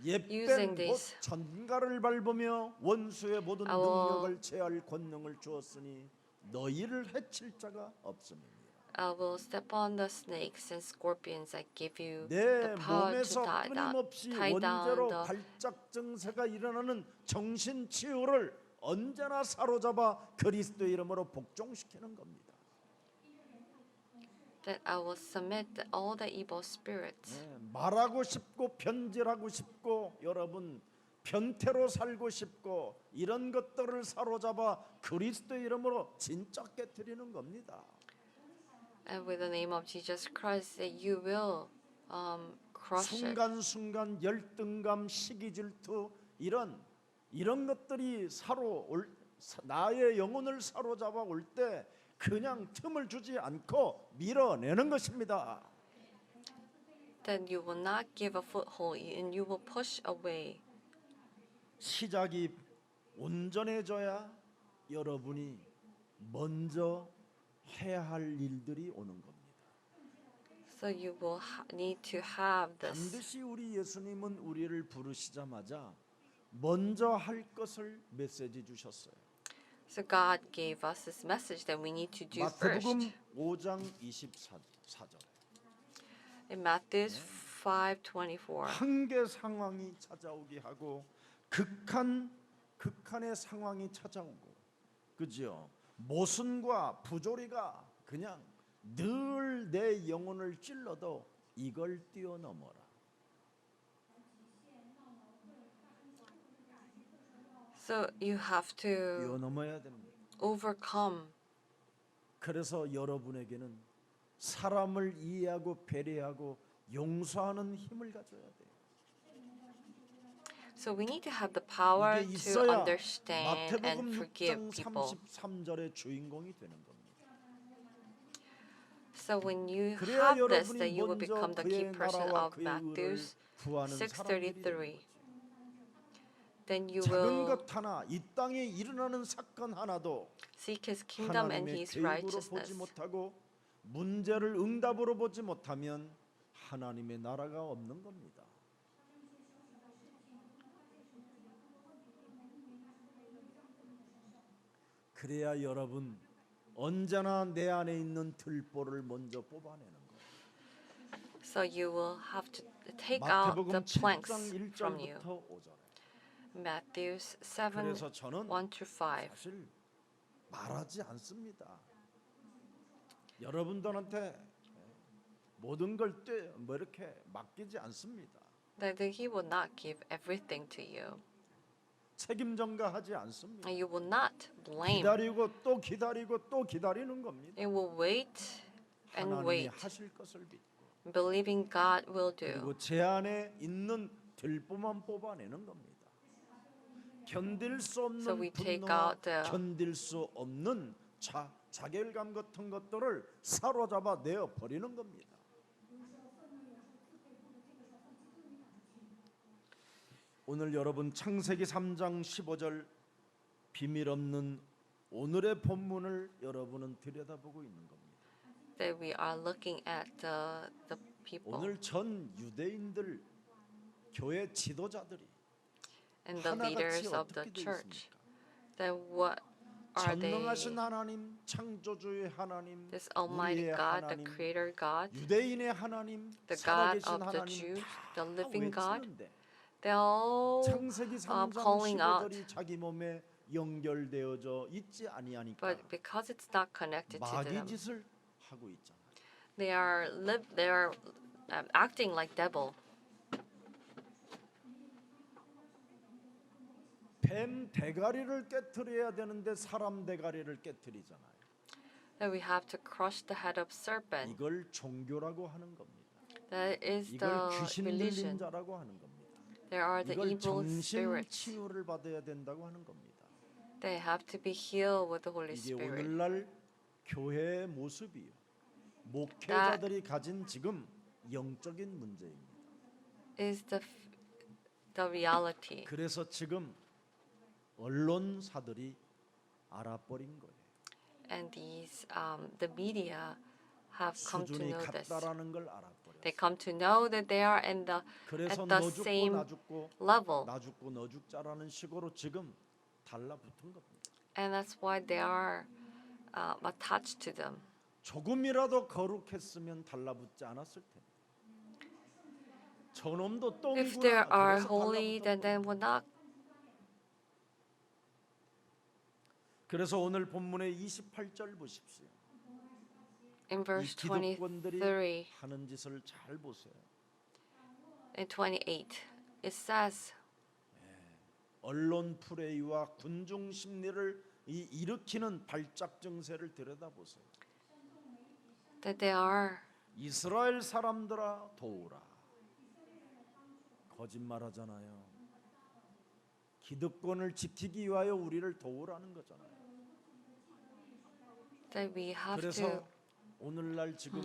옛뱀 using 곧 this. 전갈을 밟으며 원수의 모든 I will- 능력을 제할 권능을 주었으니 너희를 해칠 자가 없음이니라. I will step on the snakes and scorpions. I give you 내 the power to 몸에서 tie down 끊임없이 tie down 원죄로 the 발작 증세가 일어나는 정신 치유를 언제나 사로잡아 그리스도의 이름으로 복종시키는 겁니다. That I will submit all the evil spirits. 말하고 싶고 변질하고 싶고 여러분 변태로 살고 싶고 이런 것들을 사로잡아 그리스도의 이름으로 진짜 깨뜨리는 겁니다. And with the name of Jesus Christ, that you will crush it. 순간순간 열등감, 시기질투 이런 것들이 나의 영혼을 사로잡아 올 때 그냥 틈을 주지 않고 밀어내는 것입니다. Then you will not give a foothold and you will push away. 시작이 온전해져야 여러분이 먼저 해야 할 일들이 오는 겁니다. So you will need to have this. 반드시 우리 예수님은 우리를 부르시자마자 먼저 할 것을 메시지 주셨어요. So God gave us this message that we need to do 마태복음 first. 5장 24절. In Matthew 5:24, 한계 상황이 찾아오게 하고 극한의 상황이 찾아오고 그죠? 모순과 부조리가 그냥 늘 내 영혼을 찔러도 이걸 뛰어넘어라. so you have to 뛰어넘어야 됩니다. overcome. 그래서 여러분에게는 사람을 이해하고 배려하고 용서하는 힘을 가져야 돼요. So we need to have the power 이게 to 있어야 understand and 마태복음 forgive 6장 people. 33절의 주인공이 되는 겁니다. So when you 그래야 have this, 여러분이 that you will 먼저 become the key 그의 person 나라와 of 그의 의를 Matthew 구하는 사람들이 되는 6:33. 거죠. Then you 작은 will 것 하나, 이 땅에 일어나는 사건 하나도 seek His kingdom and 하나님의 His 계획으로 righteousness. 보지 못하고 문제를 응답으로 보지 못하면 하나님의 나라가 없는 겁니다. 그래야 여러분 언제나 내 안에 있는 들보를 먼저 뽑아내는 거예요. So you will have to take out the 마태복음 planks 7장 from you. 1절부터 5절. Matthew 7, 그래서 저는 1 through 5. 사실 말하지 않습니다. 여러분들한테 모든 걸 뭐 이렇게 맡기지 않습니다. That He will not give everything to you. 책임 전가하지 않습니다. And you will not blame. 기다리고 또 기다리고 또 기다리는 겁니다. You will wait and 하나님이 wait, 하실 것을 믿고 believing God will do. 그리고 제 안에 있는 들보만 뽑아내는 겁니다. 견딜 수 없는 So we take 분노와 out the- 견딜 수 없는 자결감 같은 것들을 사로잡아 내어 버리는 겁니다. 오늘 여러분 창세기 3장 15절 비밀 없는 오늘의 본문을 여러분은 들여다보고 있는 겁니다. That we are looking at the people 오늘 전 유대인들 교회 지도자들이 and the 하나같이 leaders of the 어떻게 되어 church. 있습니까? That what are they? 전능하신 하나님, 창조주의 하나님, This Almighty 우리의 God, the 하나님, Creator God, 유대인의 하나님, the God 살아계신 of the 하나님 Jews, 다 the living God. 외치는데 They're all 창세기 3장 calling out. 15절이 자기 몸에 연결되어져 있지 아니하니까 But because it's not connected to 마귀 them, 짓을 하고 있잖아요. they are acting like devil. 뱀 대가리를 깨트려야 되는데 사람 대가리를 깨트리잖아요. That we have to crush the head of serpent. 이걸 종교라고 하는 겁니다. That is 이걸 the 귀신 들린 religion. 자라고 하는 겁니다. There are the 이걸 evil 정신 spirits. 치유를 받아야 된다고 하는 겁니다. They have to be healed with the Holy 이게 Spirit. 오늘날 교회의 모습이요. 목회자들이 가진 지금 영적인 문제입니다. Is the reality. 그래서 지금 언론사들이 알아버린 거예요. And these the media have come to 수준이 know this. 같다라는 걸 알아버렸어요. They come to know that they are in the 그래서 at the 너 죽고 same 나 죽고 level. 나 죽고 너 죽자라는 식으로 지금 달라붙은 겁니다. And that's why they are attached to them. 조금이라도 거룩했으면 달라붙지 않았을 텐데. 저놈도 If 똥이구나. they are 그래서 holy, 달라붙은 then would not 그래서 오늘 본문의 28절 보십시오. In 이 verse 기득권들이 23 하는 짓을 잘 보세요. and 28, it says 언론 플레이와 군중 심리를 일으키는 발작 증세를 들여다보세요. that they are 이스라엘 사람들아 도우라. 거짓말하잖아요. 기득권을 지키기 위하여 우리를 도우라는 거잖아요. that we have 그래서 to 오늘날 지금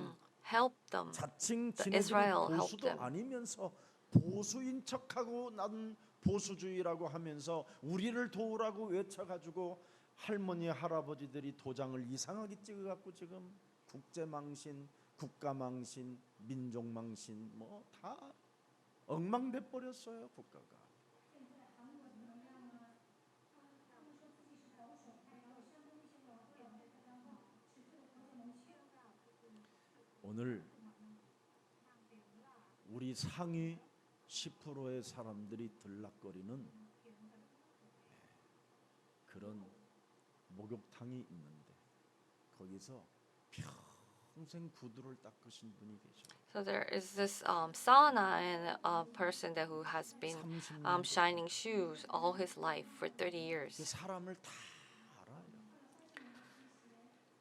help them. 자칭 The 지네들이 Israel helped 보수도 them. 아니면서 보수인 척하고 난 보수주의라고 하면서 우리를 도우라고 외쳐가지고 할머니 할아버지들이 도장을 이상하게 찍어갖고 지금 국제망신, 국가망신, 민족망신 뭐 다 엉망돼 버렸어요 국가가. 오늘 우리 상위 10%의 사람들이 들락거리는 그런 목욕탕이 있는데 거기서 평생 구두를 닦으신 분이 계셔요. So there is this sauna and a person that who has been 30년 shining shoes all his life for 30 그 years. 사람을 다 알아요.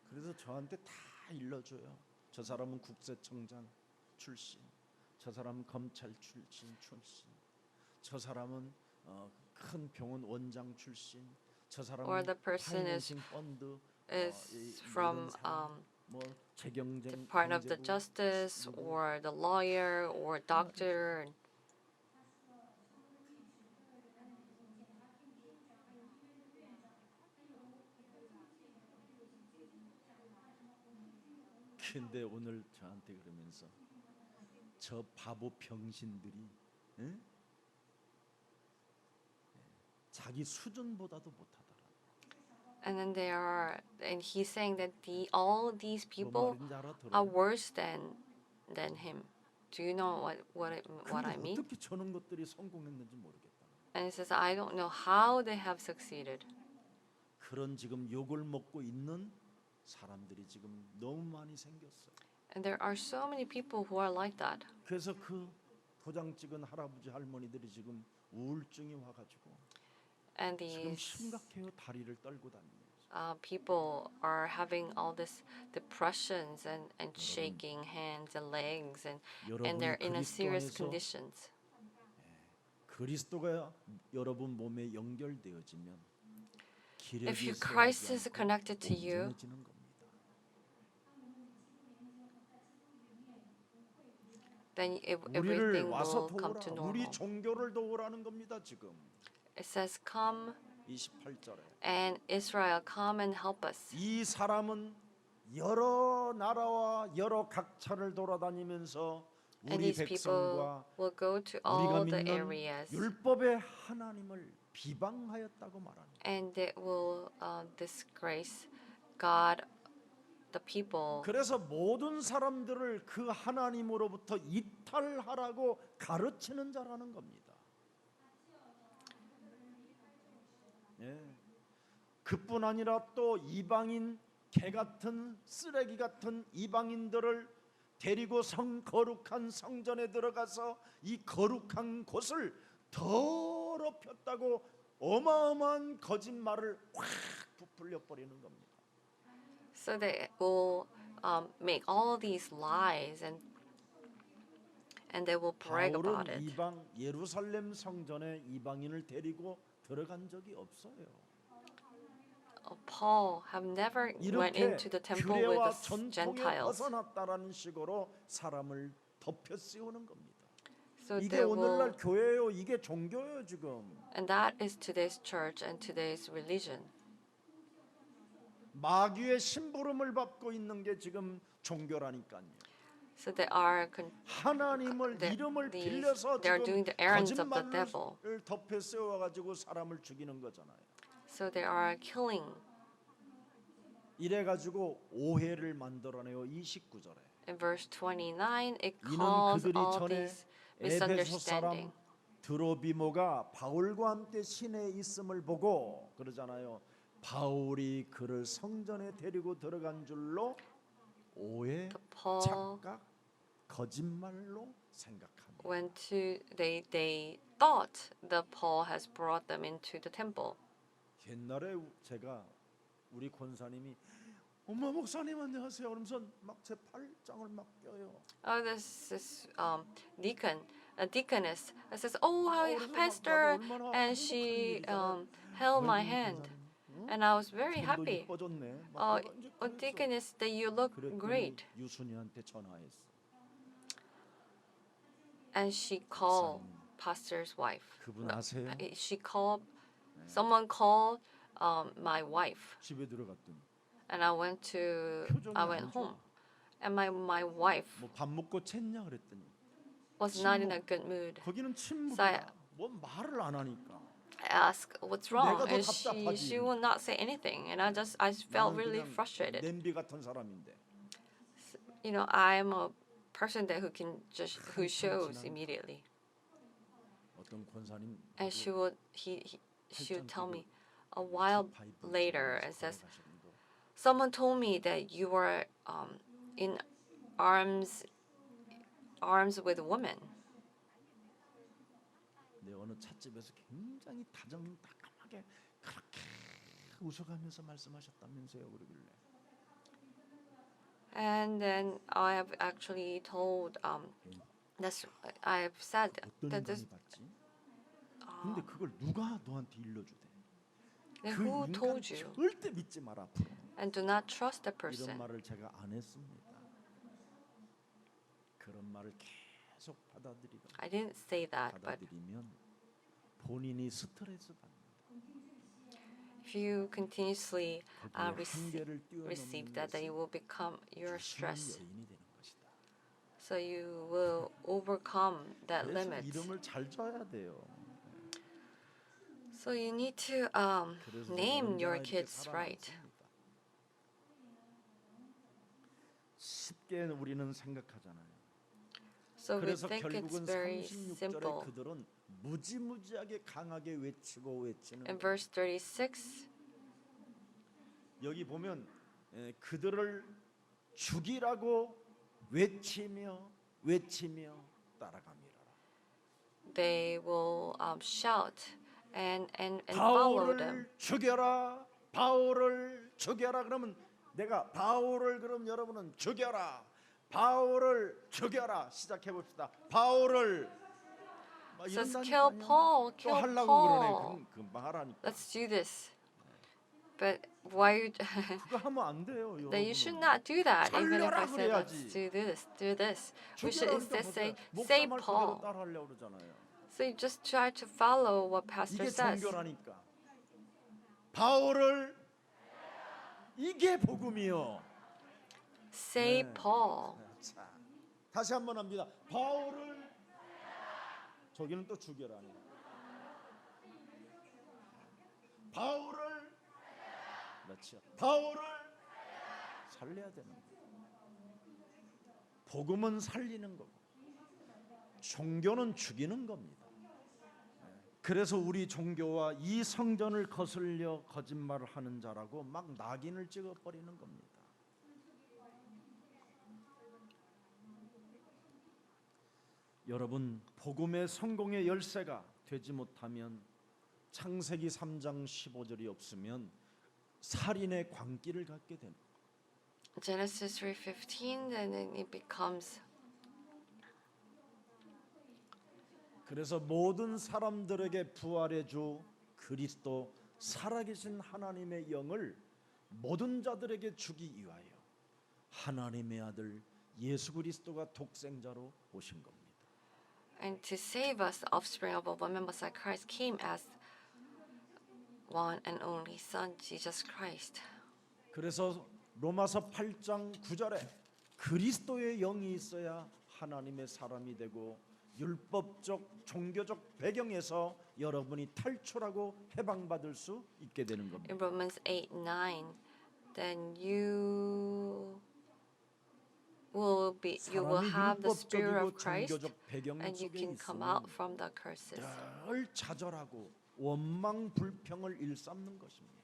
그래서 저한테 다 일러줘요. 저 사람은 국세청장 출신, 저 사람은 검찰 출신, 저 사람은 큰 병원 원장 출신, 저 Or 사람은 the person is 파이낸싱 펀드 from 뭐 재경쟁 part of the 경제부, justice 누구, or the lawyer or doctor. 근데 오늘 저한테 그러면서 저 바보 병신들이 응? 자기 수준보다도 못하더라. And then he's saying that all these 뭐 people 말인지 are 알아들어요? worse than him. Do you know what I 근데 mean? 어떻게 저런 것들이 성공했는지 모르겠다. And he says, I don't know how they have succeeded. 그런 지금 욕을 먹고 있는 사람들이 지금 너무 많이 생겼어요. And there are so many people who are like that. 그래서 그 도장 찍은 할아버지 할머니들이 지금 우울증이 와가지고 And 지금 these 심각해요. 다리를 떨고 다니면서. people are having all this depressions and shaking hands and legs and 여러분이 they're in a 그리스도 serious 안에서 conditions. 그리스도가 여러분 몸에 연결되어지면 If 기력이 Christ is connected to you, 온전해지는 겁니다. then 우리를 everything 와서 will come to 도우라. 우리 normal. 종교를 도우라는 겁니다. 지금 It says, come 28절에 and Israel, come and help us. 이 사람은 여러 나라와 여러 각처를 돌아다니면서 And 우리 these people 백성과 will go to 우리가 all the 믿는 areas 율법의 하나님을 비방하였다고 말합니다. and they will disgrace God, the people. 그래서 모든 사람들을 그 하나님으로부터 이탈하라고 가르치는 자라는 겁니다. 예. 그뿐 아니라 또 이방인 개 같은 쓰레기 같은 이방인들을 데리고 거룩한 성전에 들어가서 이 거룩한 곳을 더럽혔다고 어마어마한 거짓말을 확 부풀려 버리는 겁니다. So they will make all these lies and they will brag about 바울은 it. 이방 예루살렘 성전에 이방인을 데리고 들어간 적이 없어요. Paul have never went 이렇게 into the temple with 규례와 the 전통에 Gentiles. 벗어났다라는 식으로 사람을 덮여 씌우는 겁니다. So 이게 they 오늘날 will, 교회예요. 이게 종교예요 지금. and that is today's church and today's religion. 마귀의 심부름을 받고 있는 게 지금 종교라니까요. So they are 하나님을 이름을 빌려서 they are doing 지금 the errands of the devil. 거짓말을 덮여 세워가지고 사람을 죽이는 거잖아요. So they are killing. 이래가지고 오해를 만들어내요. 29절에. In verse 29, it 이는 calls 그들이 all 전에 these 에베소 사람 misunderstanding. 드로비모가 바울과 함께 시내에 있음을 보고 그러잖아요. 바울이 그를 성전에 데리고 들어간 줄로 오해, Paul 착각, 거짓말로 생각합니다. went to they thought that Paul has brought them into the temple. 옛날에 제가 우리 권사님이 엄마 목사님 안녕하세요. 그러면서 막 제 팔짱을 막 껴요. Oh, this deacon, a deaconess, that says, "Oh, how 그래서 막 pastor," 나도 얼마나 and 행복한 she 일이잖아. held my 아이고, hand, 권사님, 응? and I was very 좀더 happy. 이뻐졌네. 막 Oh, 내가 이제 oh, 그랬어. deaconess, that you look 그랬더니 great, 유순이한테 전화했어. and she called 목사님, pastor's wife. 그분 아세요? She called, someone called my wife, 집에 들어갔더니 and I went 표정이 went 안 home, 좋아. and my wife 뭐 밥 먹고 챘냐 그랬더니 was not in a good mood. 거기는 So 침묵이야. 뭐 말을 안 하니까. I asked what's wrong, 내가 더 and 답답하지. she would not say anything, and I felt 나는 really 그냥 frustrated. 냄비 같은 사람인데. You know, I'm a person that who shows 지나니까. immediately, 어떤 권사님 and she would tell me a while P5 later and says, 걸어가시는 거. someone told me that you were in arms with a woman. 내 어느 찻집에서 굉장히 다정다감하게 그렇게 웃어가면서 말씀하셨다면서요. 그러길래 And then I have actually told that's I have said 어떤 that this 인간이 봤지? 근데 그걸 누가 너한테 일러주대? then 그 who 인간 told you, 절대 믿지 마라 앞으로. and do not trust the 이런 person. 말을 제가 안 했습니다. 그런 말을 계속 받아들이다. I didn't say that, but 받아들이면 본인이 스트레스 받는다. if you continuously 거기에 receive 한계를 뛰어넘는 that, then you 것은 will become your 주시는 stress. 여인이 되는 것이다. So you will overcome that 그래서 limit. 이름을 잘 줘야 돼요. So you need to 그래서 name 제가 your 언제나 이렇게 kids right. 살아남습니다. 쉽게 우리는 생각하잖아요. So we 그래서 think it's 결국은 very 36절에 simple. 그들은 무지무지하게 강하게 외치고 외치는 In 거예요. verse 36, 여기 보면 그들을 죽이라고 외치며 따라가미라. they will shout and follow them. 바울을 죽여라. 바울을 죽여라. 그러면 내가 바울을 그럼 여러분은 죽여라. 바울을 죽여라. 시작해 봅시다. 바울을 막 It says 이런다니까요. kill Paul, 또 kill 하려고 Paul. 그러네. 금방 하라니까. Let's do this. But why 그거 하면 안 돼요, that you should 여러분. not do that, even if I 살려라 say let's 그래야지. do this. We should instead say 목사 말 그대로 Paul. 따라하려고 그러잖아요. So you just try to follow what pastor 이게 says. 종교라니까. 바울을 이게 복음이요. Say 네. Paul. 자, 다시 한번 합니다. 바울을 저기는 또 죽여라. 바울을 그렇죠. 바울을 살려야 되는 거예요. 복음은 살리는 거고 종교는 죽이는 겁니다. 그래서 우리 종교와 이 성전을 거슬려 거짓말을 하는 자라고 막 낙인을 찍어버리는 겁니다. 여러분, 복음의 성공의 열쇠가 되지 못하면 창세기 3장 15절이 없으면 살인의 광기를 갖게 되는 거예요. Genesis 3:15, and then it becomes. 그래서 모든 사람들에게 부활의 주 그리스도 살아계신 하나님의 영을 모든 자들에게 주기 위하여 하나님의 아들 예수 그리스도가 독생자로 오신 겁니다. And to save us, the offspring of a woman, Messiah Christ came as one and only Son, Jesus Christ. 그래서 로마서 8장 9절에 그리스도의 영이 있어야 하나님의 사람이 되고 율법적 종교적 배경에서 여러분이 탈출하고 해방받을 수 있게 되는 겁니다. In Romans 8:9, then you will 사람이 have the spirit of 율법적이고 Christ, 종교적 배경 and you 속에 can come 있으면 out from the curses. 늘 좌절하고 원망 불평을 일삼는 것입니다.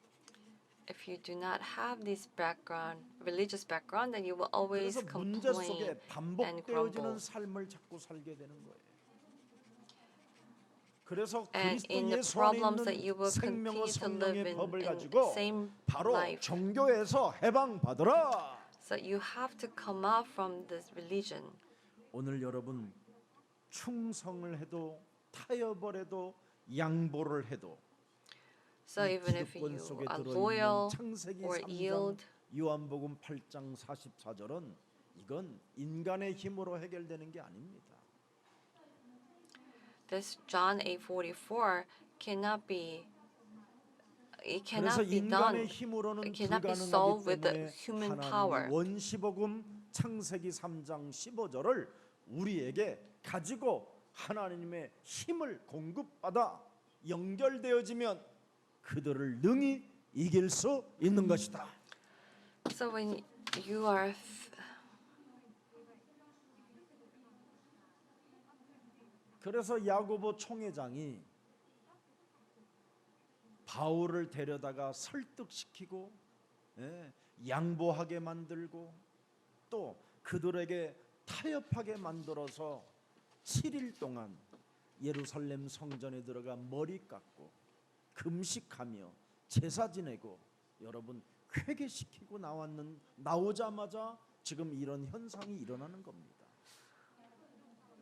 if you do not have this background, religious background, then you will always 그래서 문제 속에 complain. 반복되어지는 grumble. 삶을 자꾸 살게 되는 거예요. 그래서 And 그리스도 in the 예수 안에 problems that 있는 you will 생명의 continue to live 성령의 법을 in 가지고 same 바로 life. 종교에서 해방 받으라. So you have to come out from this religion. 오늘 여러분 충성을 해도 타협을 해도 양보를 해도 So 이 even if 기득권 you 속에 are 들어있는 loyal 창세기 or 3장 yield, 요한복음 8장 44절은 이건 인간의 힘으로 해결되는 게 아닙니다. this John 8:44 cannot be. It 그래서 cannot be 인간의 done. 힘으로는 It cannot be 불가능하기 solved with the 때문에 human 하나님이 power. 원시복음 창세기 3장 15절을 우리에게 가지고 하나님의 힘을 공급받아 연결되어지면 그들을 능히 이길 수 있는 것이다. So when you are 그래서 야고보 총회장이 바울을 데려다가 설득시키고 양보하게 만들고 또 그들에게 타협하게 만들어서 7일 동안 예루살렘 성전에 들어가 머리 깎고 금식하며 제사 지내고 여러분 회개시키고 나오자마자 지금 이런 현상이 일어나는 겁니다.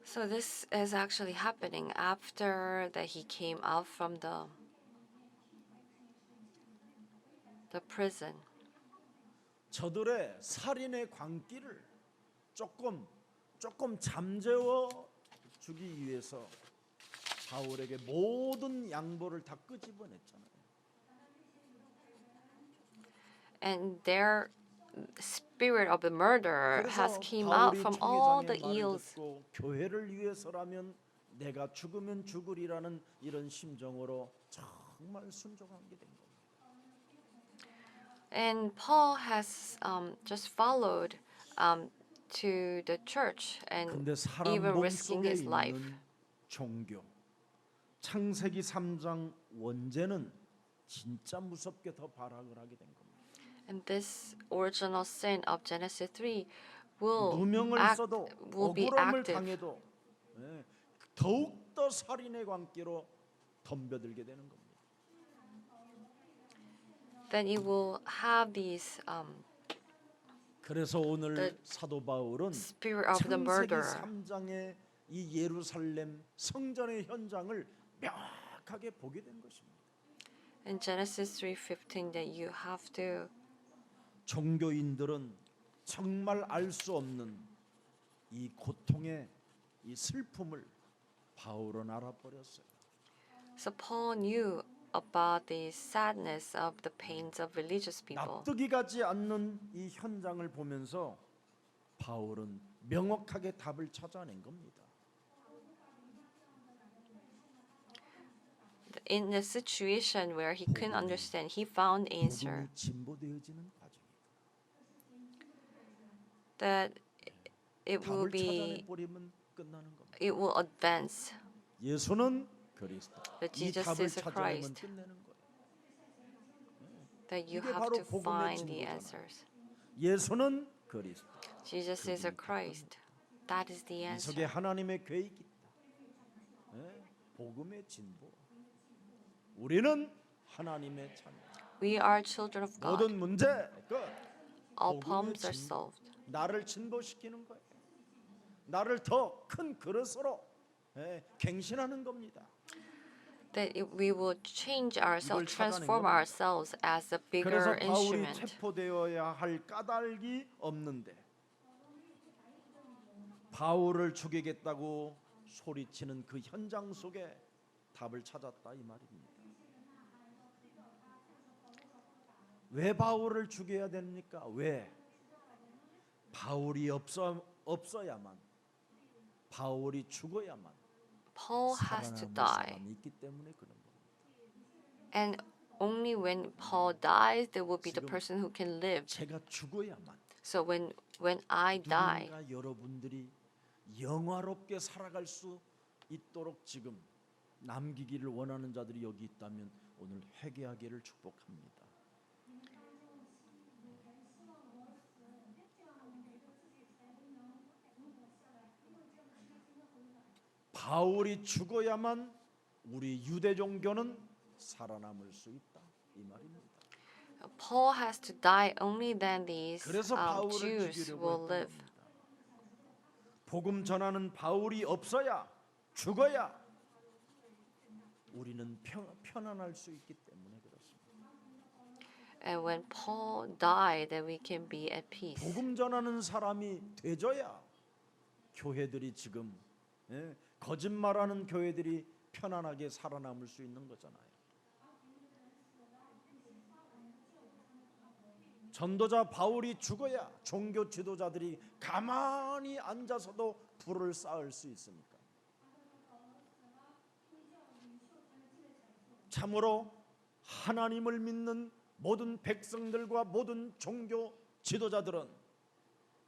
So this is actually happening after that he came out from the prison. 저들의 살인의 광기를 조금 잠재워 주기 위해서 바울에게 모든 양보를 다 끄집어냈잖아요. And their spirit of the murderer has 그래서 came out 바울이 from all 총회장의 the 말을 ills. 듣고 교회를 위해서라면 내가 죽으면 죽으리라는 이런 심정으로 정말 순종하게 된 겁니다. And Paul has just followed to the church and 근데 사람 even risking 몸속에 his life. 있는 종교 창세기 3장 원죄는 진짜 무섭게 더 발악을 하게 된 겁니다. And this original sin of Genesis 3 will 누명을 써도 be 억울함을 active. 당해도 더욱 더 살인의 광기로 덤벼들게 되는 겁니다. Then it will have these 그래서 오늘 the 사도 바울은 spirit of the 창세기 murderer. 3장의 이 예루살렘 성전의 현장을 명확하게 보게 된 것입니다. In Genesis 3:15 that you have to 종교인들은 정말 알 수 없는 이 고통의 이 슬픔을 바울은 알아버렸어요. So Paul knew about the sadness of the pains of religious people. 납득이 가지 않는 이 현장을 보면서 바울은 명확하게 답을 찾아낸 겁니다. In the situation where he couldn't understand, he found answer 복음이 진보되어지는 과정이다. that it will 답을 be 찾아내 버리면 끝나는 겁니다. it will advance. 예수는 그리스도. That 이 Jesus 답을 is a 찾아내면 Christ. 끝내는 거예요. That you 이게 have 바로 to 복음의 find the 진보잖아요. answers. 예수는 그리스도. Jesus is a Christ. That is the 이 answer. 속에 하나님의 계획이 있다. 복음의 진보. 우리는 하나님의 자녀. We are children of God. 모든 문제 끝. All 복음의 problems are 진보. solved. 나를 진보시키는 거예요. 나를 더 큰 그릇으로 갱신하는 겁니다. That we will change ourselves, 이걸 찾아낸 transform 겁니다. ourselves as a 그래서 bigger 바울이 instrument. 체포되어야 할 까닭이 없는데 바울을 죽이겠다고 소리치는 그 현장 속에 답을 찾았다 이 말입니다. 왜 바울을 죽여야 됩니까? 왜? 바울이 없어야만 바울이 죽어야만 Paul has to 살아남을 die. 사람이 있기 때문에 그런 겁니다. And only when Paul dies, there will be the 지금 person who can live. 제가 죽어야만 So when I die, 누군가 여러분들이 영화롭게 살아갈 수 있도록 지금 남기기를 원하는 자들이 여기 있다면 오늘 회개하기를 축복합니다. 바울이 죽어야만 우리 유대 종교는 살아남을 수 있다 이 말입니다. Paul has to die, only then these 그래서 바울을 Jews 죽이려고 will 했던 live. 겁니다. 복음 전하는 바울이 없어야 죽어야 우리는 편안할 수 있기 때문에 그렇습니다. And when Paul died, then we can be at peace. 복음 전하는 사람이 되져야 교회들이 지금 거짓말하는 교회들이 편안하게 살아남을 수 있는 거잖아요. 전도자 바울이 죽어야 종교 지도자들이 가만히 앉아서도 불을 쌓을 수 있습니까? 참으로 하나님을 믿는 모든 백성들과 모든 종교 지도자들은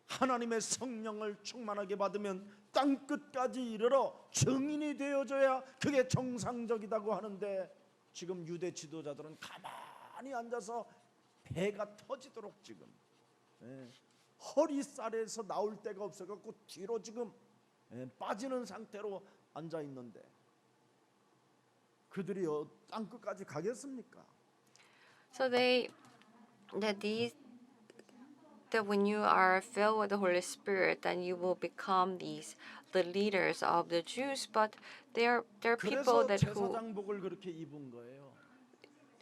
하나님의 성령을 충만하게 받으면 땅 끝까지 이르러 증인이 되어져야 그게 정상적이라고 하는데 지금 유대 지도자들은 가만히 앉아서 배가 터지도록 지금 허리살에서 나올 데가 없어갖고 뒤로 지금 빠지는 상태로 앉아 있는데 그들이 땅 끝까지 가겠습니까? So that when you are filled with the Holy Spirit, then you will become the leaders of the Jews. But there are people 그래서 that who 제사장복을 그렇게 입은 거예요.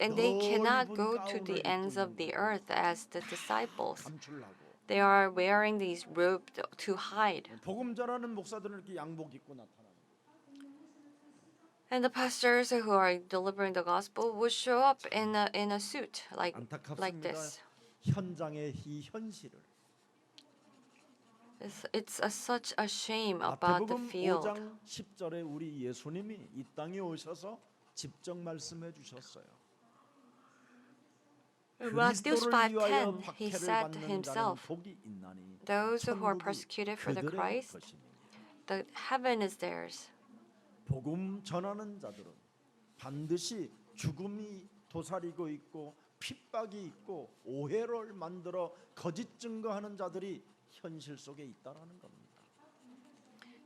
and they cannot 넓은 go to the 가운을 ends 입고 of the 있는 earth as the disciples. 감추려고. They are wearing these robes to hide. 복음 전하는 목사들은 이렇게 양복 입고 나타나는 거예요. And the pastors who are delivering the gospel will show up in a suit like 안타깝습니다. this. 현장의 이 현실을 It's such a shame about the 마태복음 field. 5장 10절에 우리 예수님이 이 땅에 오셔서 직접 말씀해 주셨어요. In Matthew 그리스도를 위하여 5:10, he 박해를 said 받는 자는 himself, 복이 있나니 those who are 천국이 persecuted for the 그들의 Christ, 것입니다. the heaven is theirs. 복음 전하는 자들은 반드시 죽음이 도사리고 있고 핍박이 있고 오해를 만들어 거짓 증거하는 자들이 현실 속에 있다라는 겁니다.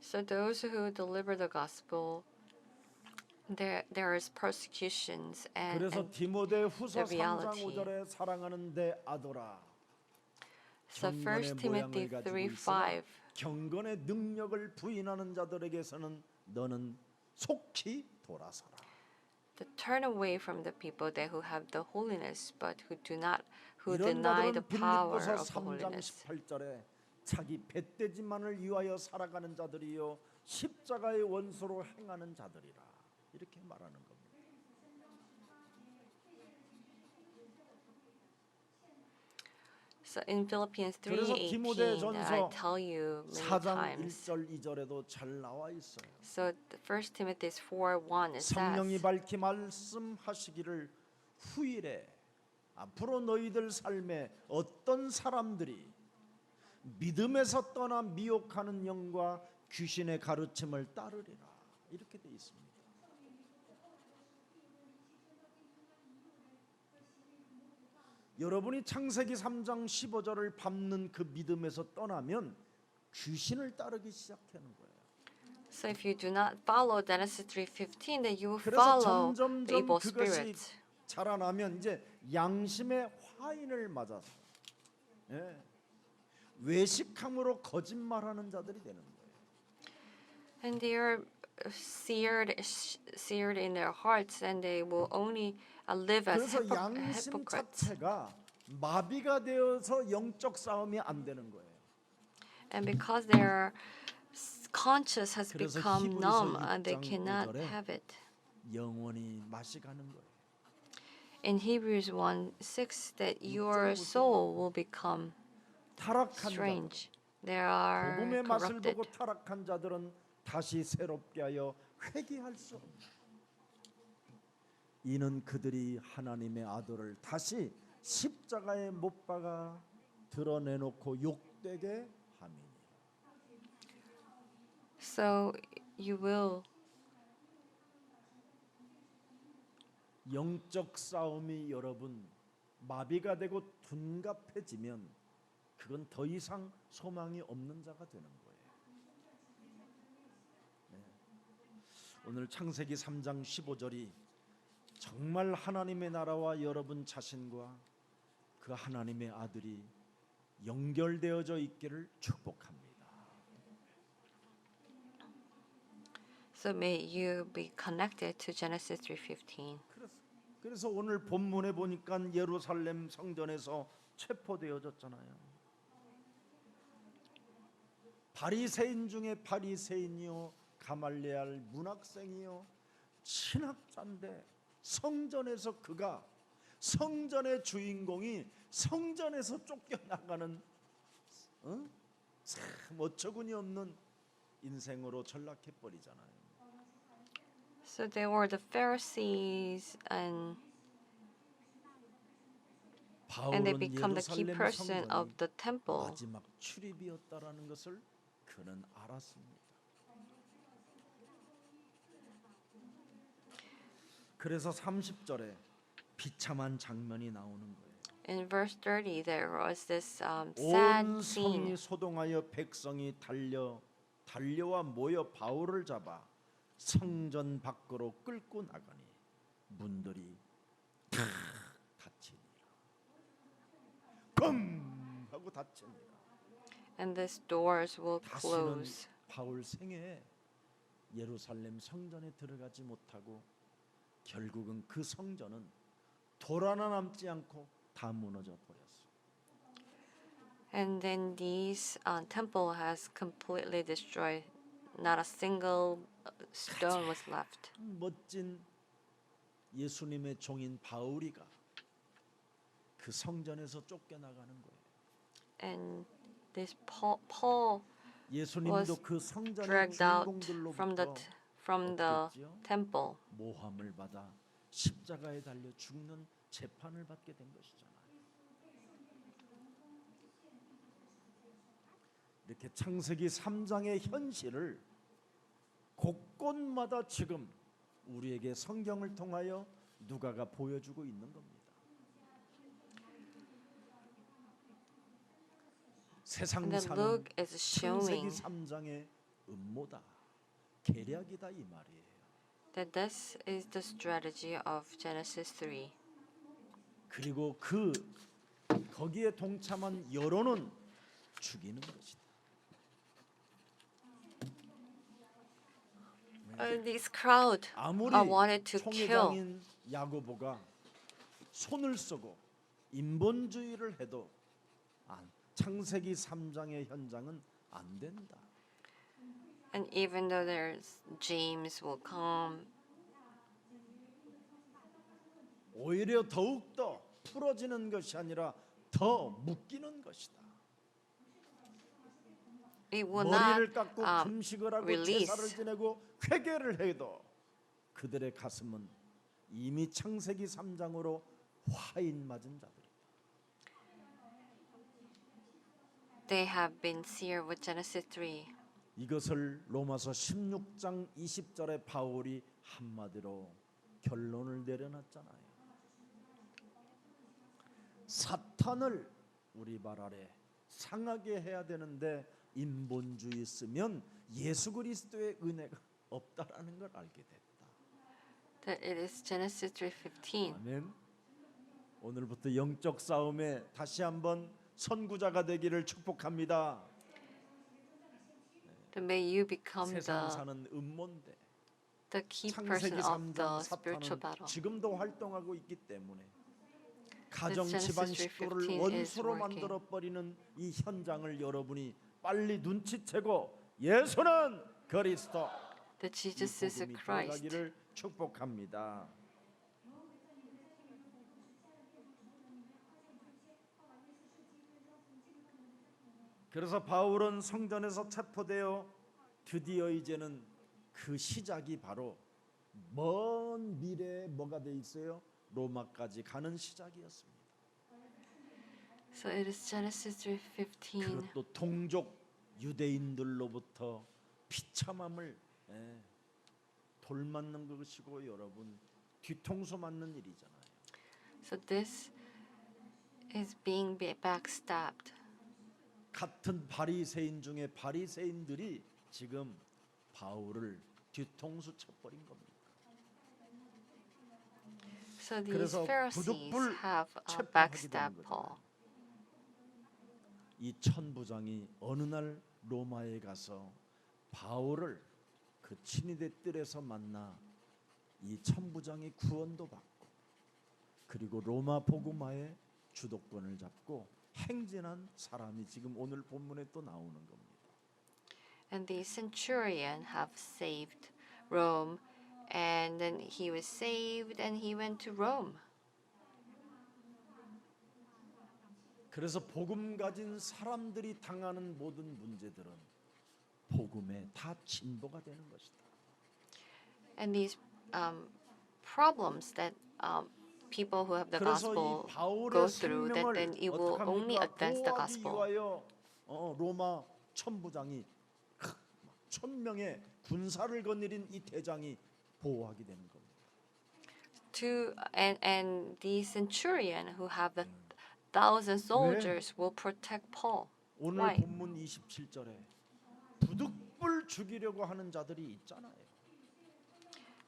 So those who deliver the gospel, there is persecutions 그래서 and 디모데후서 the 3장 reality. 5절에 사랑하는 내 아들아 So 1 경건의 Timothy 모양을 가지고 3:5. 있으나 경건의 능력을 부인하는 자들에게서는 너는 속히 돌아서라. To turn away from the people that who have the holiness, but who 이런 deny the 자들은 power 빌립보서 of the 3장 holiness. 18절에 자기 뱃돼지만을 위하여 살아가는 자들이요 십자가의 원수로 행하는 자들이라 이렇게 말하는 겁니다. So in Philippians 그래서 3:18, I 디모데전서 tell you many 4장 times. 1절 2절에도 잘 나와 있어요. So 1 Timothy 4:1 it 성령이 says, 밝히 말씀하시기를 후일에 앞으로 너희들 삶에 어떤 사람들이 믿음에서 떠나 미혹하는 영과 귀신의 가르침을 따르리라 이렇게 돼 있습니다. 여러분이 창세기 3장 15절을 밟는 그 믿음에서 떠나면 귀신을 따르기 시작하는 거예요. so if you do not follow Genesis 3:15, then you will 그래서 follow the 점점점 evil 그것이 spirits. 자라나면 이제 양심의 화인을 맞아서 외식함으로 거짓말하는 자들이 되는 거예요. And they are seared in their hearts, and they will only live as 그래서 양심 hypocrites. 자체가 마비가 되어서 영적 싸움이 안 되는 거예요. And because their conscience has 그래서 become 히브리서 numb, they 6장 cannot 5절에 have it. 영원히 맛이 가는 거예요. In Hebrews 1:6, that your soul will become 타락한 자들, strange. They are 복음의 맛을 corrupted. 보고 타락한 자들은 다시 새롭게 하여 회개할 수 없다. 이는 그들이 하나님의 아들을 다시 십자가에 못 박아 드러내놓고 욕되게 함이니. So you will 영적 싸움이 여러분 마비가 되고 둔갑해지면 그건 더 이상 소망이 없는 자가 되는 거예요. 오늘 창세기 3장 15절이 정말 하나님의 나라와 여러분 자신과 그 하나님의 아들이 연결되어져 있기를 축복합니다. So may you be connected to Genesis 3:15. 그래서 오늘 본문에 보니까 예루살렘 성전에서 체포되어졌잖아요. 바리새인 중에 바리새인이요, 가말레알 문학생이요, 신학자인데 성전에서 그가, 성전의 주인공이 성전에서 쫓겨나가는 참 어처구니 없는 인생으로 전락해 버리잖아요. So they were the Pharisees and they 바울은 become the key 예루살렘 person of 성전이 the temple. 마지막 출입이었다라는 것을 그는 알았습니다. 그래서 30절에 비참한 장면이 나오는 거예요. In verse 30, there was this sad 온 scene. 성이 소동하여 백성이 달려와 모여 바울을 잡아 성전 밖으로 끌고 나가니 문들이 다 닫히니라. 금 하고 닫히니라. And these doors will 다시는 close. 바울 생애에 예루살렘 성전에 들어가지 못하고 결국은 그 성전은 돌 하나 남지 않고 다 무너져 버렸어. And then this temple has completely destroyed. Not a single stone was left. 멋진 예수님의 종인 바울이가 그 성전에서 쫓겨나가는 거예요. And this Paul 예수님도 was 그 성전의 dragged out 주인공들로부터 from the 어땠지요? temple. 모함을 받아 십자가에 달려 죽는 재판을 받게 된 것이잖아요. 이렇게 창세기 3장의 현실을 곳곳마다 지금 우리에게 성경을 통하여 누가가 보여주고 있는 겁니다. 세상 And then 사는 Luke is 창세기 showing 3장의 음모다, 계략이다 이 말이에요. that this is the strategy of Genesis 3. 그리고 거기에 동참한 여론은 죽이는 것이다. This crowd 아무리 wanted to kill. 총회장인 야고보가 손을 쓰고 인본주의를 해도 창세기 3장의 현장은 안 된다. And even though there's James will come, 오히려 더욱더 풀어지는 것이 아니라 더 묶이는 것이다. it will 머리를 not 깎고 금식을 하고 release. 제사를 지내고 회개를 해도 그들의 가슴은 이미 창세기 3장으로 화인 맞은 자들이다. They have been seared with Genesis 3. 이것을 로마서 16장 20절에 바울이 한마디로 결론을 내려놨잖아요. 사탄을 우리 발 아래 상하게 해야 되는데 인본주의 쓰면 예수 그리스도의 은혜가 없다라는 걸 알게 됐다. That it is Genesis 3:15. 아멘. 오늘부터 영적 싸움에 다시 한번 선구자가 되기를 축복합니다. That may you become 세상 사는 음모인데 the key 창세기 person of the 3장 spiritual 사탄은 battle. 지금도 활동하고 있기 때문에 가정 Genesis 집안 3:15 식구를 is 원수로 working. 만들어 버리는 이 현장을 여러분이 빨리 눈치채고 예수는 그리스도 That Jesus is a 복음이 Christ. 들어가기를 축복합니다. 그래서 바울은 성전에서 체포되어 드디어 이제는 그 시작이 바로 먼 미래에 뭐가 돼 있어요? 로마까지 가는 시작이었습니다. So it is Genesis 3:15. 그것도 동족 유대인들로부터 비참함을 돌맞는 것이고 여러분 뒤통수 맞는 일이잖아요. So this is being backstabbed. 같은 바리새인 중에 바리새인들이 지금 바울을 뒤통수 쳐버린 겁니다. So these 그래서 Pharisees 부득불 have 체포하게 backstabbed 되는 Paul. 거죠. 이 천부장이 어느 날 로마에 가서 바울을 그 친위대 뜰에서 만나 이 천부장이 구원도 받고 그리고 로마 복음화의 주도권을 잡고 행진한 사람이 지금 오늘 본문에 또 나오는 겁니다. And the centurion have saved Rome, and then he was saved and he went to Rome. 그래서 복음 가진 사람들이 당하는 모든 문제들은 복음에 다 진보가 되는 것이다. And these problems that people who have the 그래서 이 gospel go 바울의 through, that then 생명을 it will only 어떡합니까? advance the 보호하기 gospel. 위하여 로마 천부장이 1000명의 군사를 거느린 이 대장이 보호하게 되는 겁니다. And the centurion who have the 1,000 soldiers will protect Paul. 오늘 Why? 본문 27절에 부득불 죽이려고 하는 자들이 있잖아요.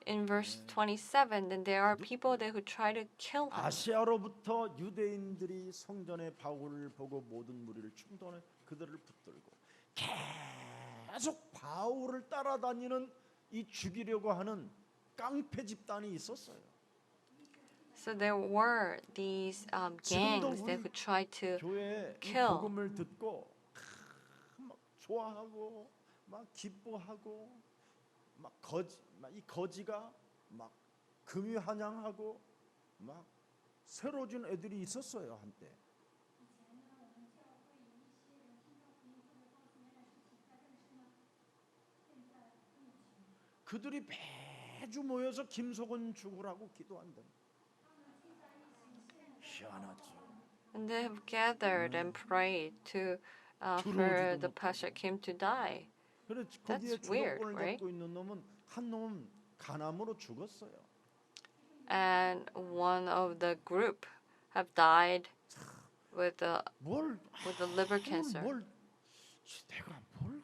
In verse 27, then there are people that who try to kill him. 아시아로부터 유대인들이 성전에 바울을 보고 모든 무리를 충동해 그들을 붙들고 계속 바울을 따라다니는 이 죽이려고 하는 깡패 집단이 있었어요. So there were these gangs that would try to 교회에 이 kill. 복음을 듣고 막 좋아하고 막 기뻐하고 이 거지가 막 금유한양하고 막 새로진 애들이 있었어요 한때. 그들이 매주 모여서 김석원 죽으라고 기도한다. 희한하죠. And they have gathered and prayed for 들어오지도 the Pastor Kim to die. 그래 거기에 That's weird, 주도권을 right? 잡고 있는 놈은 한 놈은 간암으로 죽었어요. And one of the group have died with the liver cancer. 내가 뭘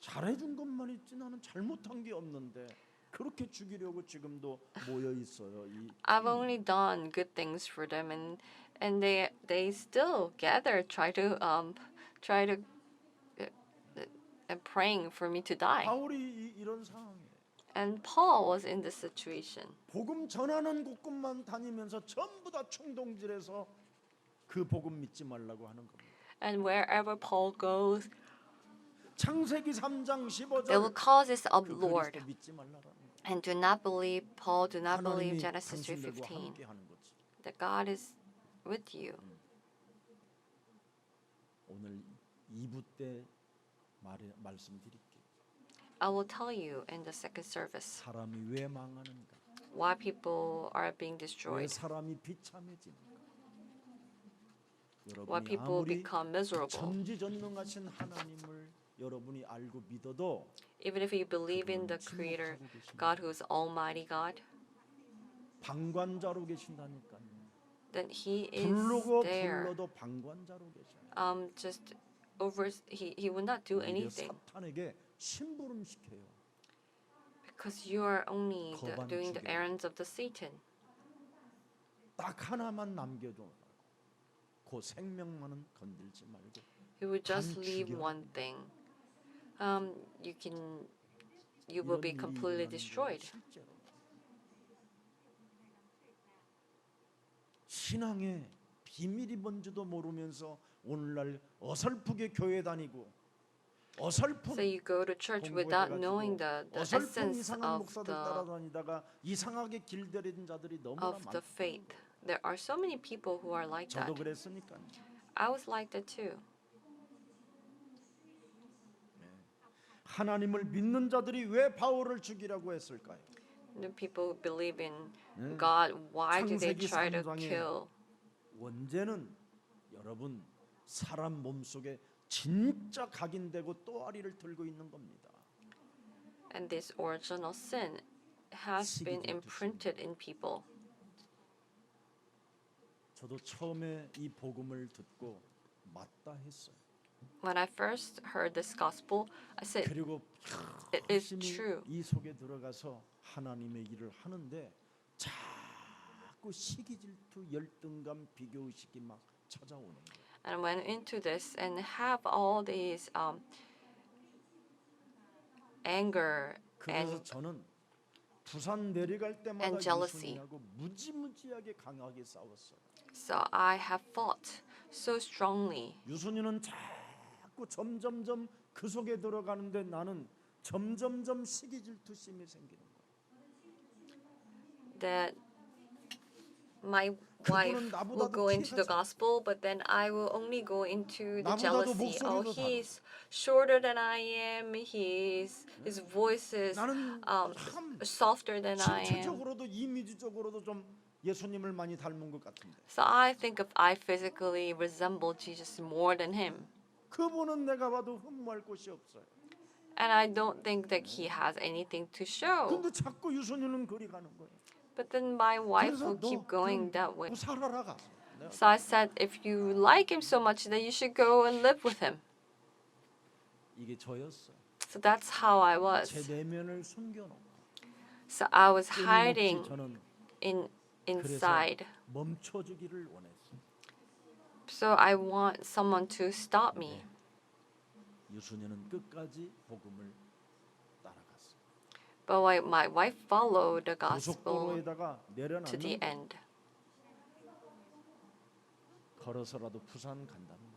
잘해준 것만 있지 나는 잘못한 게 없는데 그렇게 죽이려고 지금도 모여 있어요. I've only done good things for them, and they still gather, try to and praying for me to die. 바울이 이런 상황이에요. And Paul was in this situation. 복음 전하는 곳곳만 다니면서 전부 다 충동질해서 그 복음 믿지 말라고 하는 겁니다. And wherever Paul goes, 창세기 3장 they will 15절 cause this up, 그 Lord. 그리스도 믿지 말라는 거예요. And do not believe, Paul, do not believe 하나님이 Genesis 당신들과 3:15, 함께 하는 거지. that God is with you. 오늘 2부 때 말씀드릴게요. I will tell you in the second service 사람이 왜 망하는가? why people are being 왜 destroyed, 사람이 비참해지는가? why 여러분이 people 아무리 become miserable. 전지전능하신 하나님을 여러분이 알고 믿어도 Even if you believe in the 그분은 Creator, 침묵하고 계십니다. God who is Almighty God, 방관자로 계신다니까요. then He is 부르고 there. 불러도 방관자로 계셔요. Just over. He will not do 오히려 anything 사탄에게 심부름 시켜요. because you are only 거반 doing the 죽여요. errands of the Satan. 딱 하나만 남겨줘. 그 생명만은 건들지 말고. He will just 반 leave 죽여. one thing. You will be 이런 일이 completely 일어나는 거예요, destroyed. 실제로. 신앙에 비밀이 뭔지도 모르면서 오늘날 어설프게 교회 다니고 어설픈 So you go to church without knowing the 어설픈 essence 이상한 of 목사들 따라다니다가 이상하게 길들인 자들이 너무나 the 많다. faith. There are so many people who are like 저도 that. 그랬으니까. I was like that too. 하나님을 믿는 자들이 왜 바울을 죽이라고 했을까요? The people who believe in 네. God, why do they 창세기 try to 3장에 kill? 원죄는 여러분 사람 몸속에 진짜 각인되고 또아리를 들고 있는 겁니다. And this original sin has been imprinted in people. 저도 처음에 이 복음을 듣고 맞다 했어요. When I first heard this gospel, I said, 그리고 it is 열심히 true. 이 속에 들어가서 하나님의 일을 하는데 자꾸 시기 질투 열등감 비교의식이 막 찾아오는 거예요. And went into this and have all these anger 그래서 and 저는 부산 내려갈 때마다 and jealousy. 유순이하고 무지무지하게 강하게 싸웠어요. So I have fought so strongly. 유순이는 자꾸 점점점 그 속에 들어가는데 나는 점점점 시기 질투심이 생기는 거예요. That my 그분은 wife will go into the gospel, but then I will only go into the 나보다도 jealousy. Oh, 목소리도 he's shorter than I am. His voice is 나는 참 softer than I am. 신체적으로도 이미지적으로도 좀 예수님을 많이 닮은 것 같은데 So I think if I physically resemble Jesus more than him, 그분은 내가 봐도 흠모할 곳이 없어요. and I don't think that he has anything to show. 근데 자꾸 유순이는 그리 가는 거예요. But then my wife 그래서 will 너 keep going that way. 그럼 살아라 가서. So I said, if you like him so much, then you should go and live with him. 이게 저였어. So that's how I was. 제 내면을 숨겨놓고 So I was 끊임없이 hiding 저는 inside. 멈춰주기를 원했어. So I want someone to stop me. 유순이는 끝까지 복음을 따라갔어. But my wife followed the gospel 고속도로에다가 to the 내려놨는데 end. 걸어서라도 부산 간다는 거예요.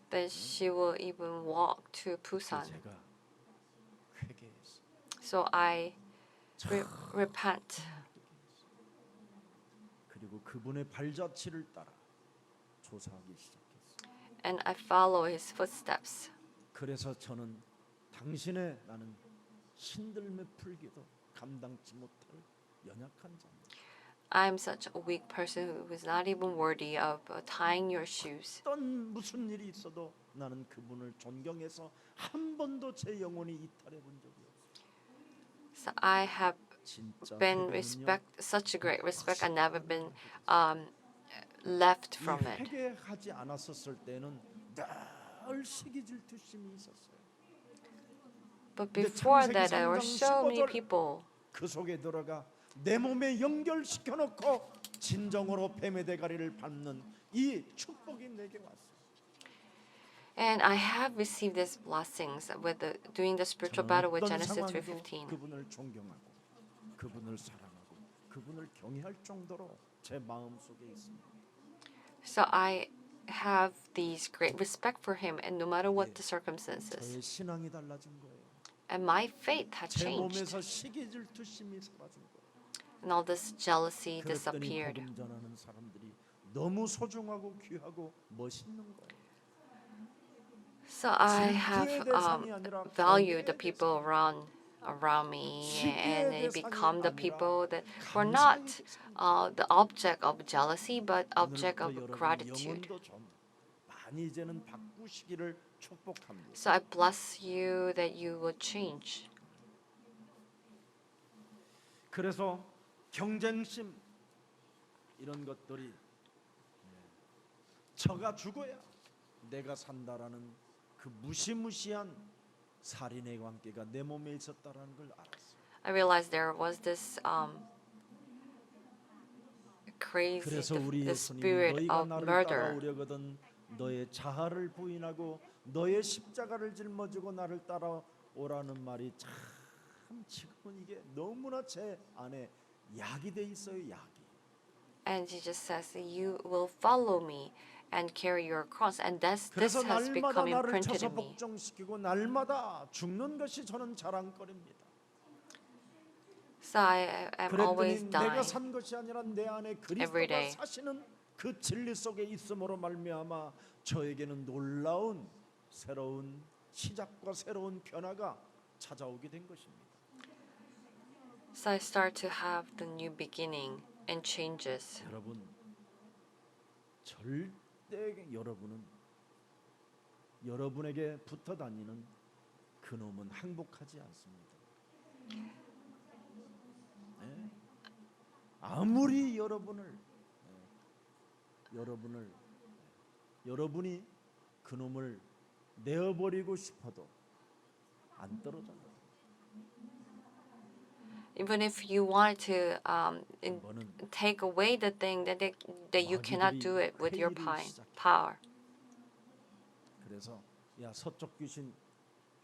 Then she will even walk to 그래서 Busan. 제가 회개했어. So I repent. 그리고 그분의 발자취를 따라 조사하기 시작했어. And I follow his footsteps. 그래서 저는 당신의 나는 신들매 풀기도 감당치 못할 연약한 자입니다. I'm such a weak person who is not even worthy of tying your shoes. 어떤 무슨 일이 있어도 나는 그분을 존경해서 한 번도 제 영혼이 이탈해 본 적이 없어요. So I have 진짜 been 회개는요, such a great respect. I've never been left 이 from it. 회개하지 않았었을 때는 늘 시기 질투심이 있었어요. But 근데 before 창세기 that, there were 3장 so many 15절 people. 그 속에 들어가 내 몸에 연결시켜 놓고 진정으로 뱀의 대가리를 밟는 이 축복이 내게 왔어요. And I have received these blessings with doing the spiritual battle with 어떤 Genesis 상황도 3:15. 그분을 존경하고 그분을 사랑하고 그분을 경외할 정도로 제 마음 속에 있습니다. So I have these great respect for him, and no matter what the circumstances, 저의 신앙이 달라진 거예요. and my faith had 제 changed, 몸에서 시기 질투심이 사라진 거예요. and all this jealousy 그랬더니 disappeared. 복음 전하는 사람들이 너무 소중하고 귀하고 멋있는 거예요. So I 질투의 have 대상이 아니라 valued 경외의 the people around me, and they 대상이 become the 아니라 people that were 감사의 not 대상. the object of jealousy, but object 오늘부터 of 여러분 gratitude. 영혼도 좀 많이 이제는 바꾸시기를 축복합니다. So I bless you that you will change. 그래서 경쟁심 이런 것들이 저가 죽어야 내가 산다라는 그 무시무시한 살인의 관계가 내 몸에 있었다라는 걸 알았어요. I realized there was this crazy, 그래서 우리 the 예수님이 spirit 너희가 of 나를 murder. 따라오려거든 너의 자아를 부인하고 너의 십자가를 짊어지고 나를 따라오라는 말이 참 지금은 이게 너무나 제 안에 약이 돼 있어요. 약이. And Jesus says that you will follow me and carry your cross, and this 그래서 has 날마다 become 나를 imprinted 쳐서 in me. 복종시키고 날마다 죽는 것이 저는 자랑거리입니다. So I am always 그랬더니 내가 dying. 산 것이 아니라 내 안에 Every 그리스도가 day. 사시는 그 진리 속에 있음으로 말미암아 저에게는 놀라운 새로운 시작과 새로운 변화가 찾아오게 된 것입니다. So I start to have the new beginning and changes. 여러분 절대 여러분에게 붙어 다니는 그놈은 행복하지 않습니다. 네? 아무리 여러분이 그놈을 내어버리고 싶어도 안 떨어져요. Even if you want to 한번은 take away the thing, that you cannot do it with your power. 그래서 야 서쪽 귀신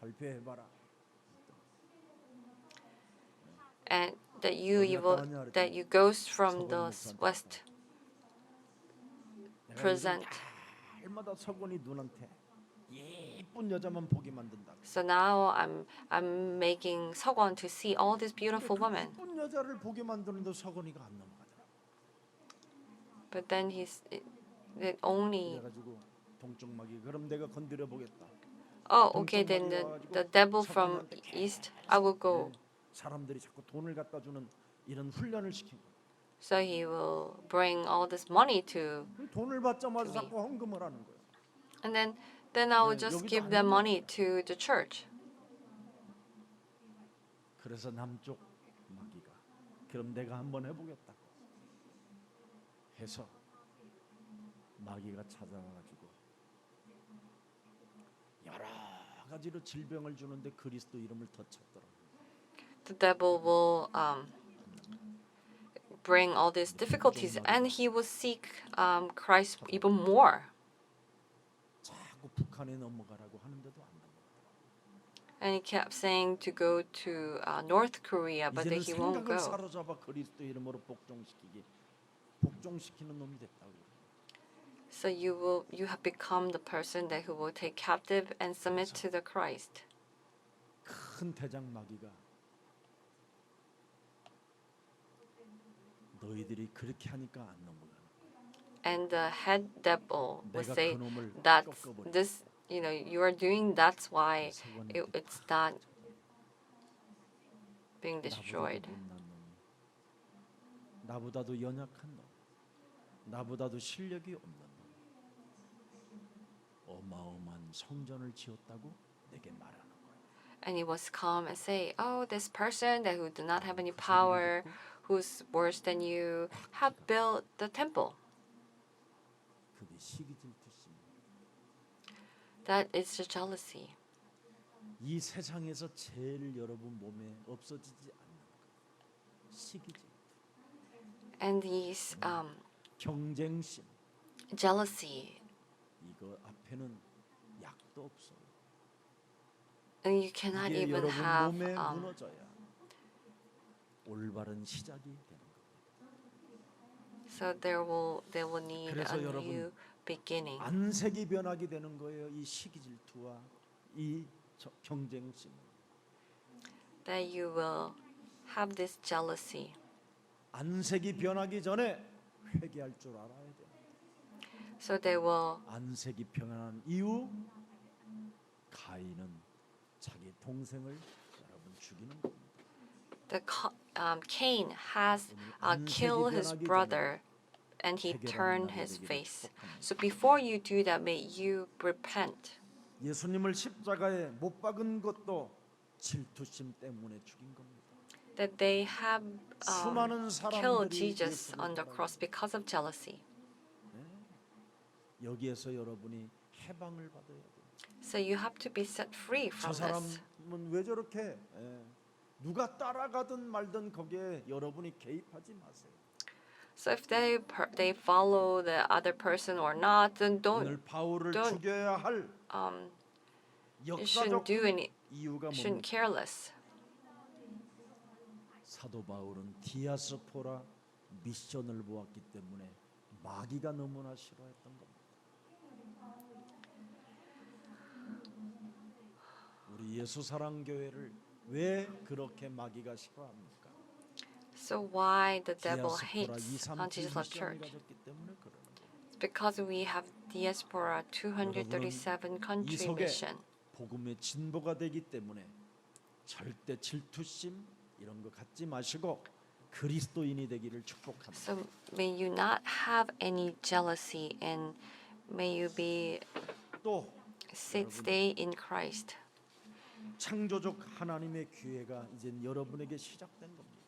발표해봐라. And that you ghost from the west present. 날마다 서곤이 눈한테 예쁜 여자만 보게 만든다. So now I'm making Seogwon to see all these beautiful women. 예쁜 여자를 보게 만드는데 서곤이가 안 넘어가더라. But then that only. 그래가지고 동쪽 마귀 그럼 내가 건드려 보겠다. Oh, okay. Then the devil from east, I will go. 사람들이 자꾸 돈을 갖다 주는 이런 훈련을 시킨 거야. So he will bring all this money to, 돈을 받자마자 자꾸 헌금을 하는 거야. and then I will just give them money to the church. 그래서 남쪽 마귀가 그럼 내가 한번 해보겠다 해서 마귀가 찾아와가지고 여러 가지로 질병을 주는데 그리스도 이름을 더 찾더라. The devil will bring all these difficulties, and he will seek Christ even more. 자꾸 북한에 넘어가라고 하는데도 안 넘어가. And he kept saying to go to North Korea, but that 이제는 he won't 생각을 go. 사로잡아 그리스도 이름으로 복종시키는 놈이 됐다고. So you have become the person that who will take captive and submit to the Christ. 큰 대장 마귀가 너희들이 그렇게 하니까 안 넘어가. And the head devil will 내가 say 그놈을 that's 꺾어버려. this, you are doing, that's why it's not being destroyed. 나보다도 연약한 놈, 나보다도 실력이 없는 놈, 어마어마한 성전을 지었다고 내게 말하는 거야. And he was come and say, oh, this person that who do not have any power, who's worse than you, have built the temple. 그게 시기 질투심. That is the jealousy. 이 세상에서 제일 여러분 몸에 없어지지 않는 거. 시기 질투. And these 경쟁심. jealousy, 이거 앞에는 약도 없어. and you cannot 이게 even 여러분 have 몸에 무너져야 올바른 시작이 되는 거예요. so they will need 그래서 a 여러분, new beginning. 안색이 변하게 되는 거예요. 이 시기 질투와 이 경쟁심. That you will have this jealousy. 안색이 변하기 전에 회개할 줄 알아야 돼. So they will 안색이 변한 이후 가인은 자기 동생을 여러분 죽이는 겁니다. Cain has killed his brother, and he turned his face. So before you do that, may you repent. 예수님을 십자가에 못 박은 것도 질투심 때문에 죽인 겁니다. That they have 수많은 killed 사람들이 Jesus 예수를 on the 따라가고 cross because of jealousy. 여기에서 여러분이 해방을 받아야 돼요. So you have to be set free 저 from this. 사람은 왜 저렇게 누가 따라가든 말든 거기에 여러분이 개입하지 마세요. So if they follow the other person or not, then 오늘 바울을 don't 죽여야 할 you shouldn't 역사적 do any, 이유가 shouldn't 뭡니까? careless. 사도 바울은 디아스포라 미션을 보았기 때문에 마귀가 너무나 싫어했던 겁니다. 우리 예수사랑교회를 왜 그렇게 마귀가 싫어합니까? So why the devil 디아스포라 hates 237 Jesus Love 미션을 Church? 가졌기 때문에 그러는 거예요. It's because we have diaspora 237 country 이 속에 mission. 복음의 진보가 되기 때문에 절대 질투심 이런 거 갖지 마시고 그리스도인이 되기를 축복합니다. So may you not have any jealousy, and may you be 또 stay in Christ. 창조적 하나님의 기회가 이제 여러분에게 시작된 겁니다.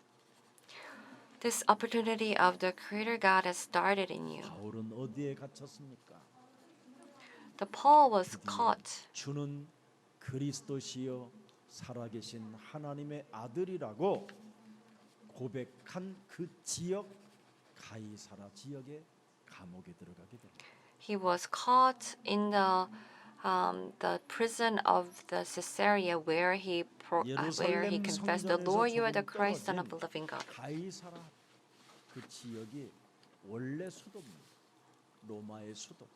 This opportunity of the Creator God has started in you. 바울은 어디에 갇혔습니까? the Paul was 드디어 caught. 주는 그리스도시요 살아계신 하나님의 아들이라고 고백한 그 지역 가이사라 지역의 감옥에 들어가게 됩니다. He was caught in the prison of the Caesarea where he confessed, "The 예루살렘 Lord, you are 성전에서 the Christ, Son 조금 of the living God." 가이사라 그 지역이 원래 수도입니다. 로마의 수도.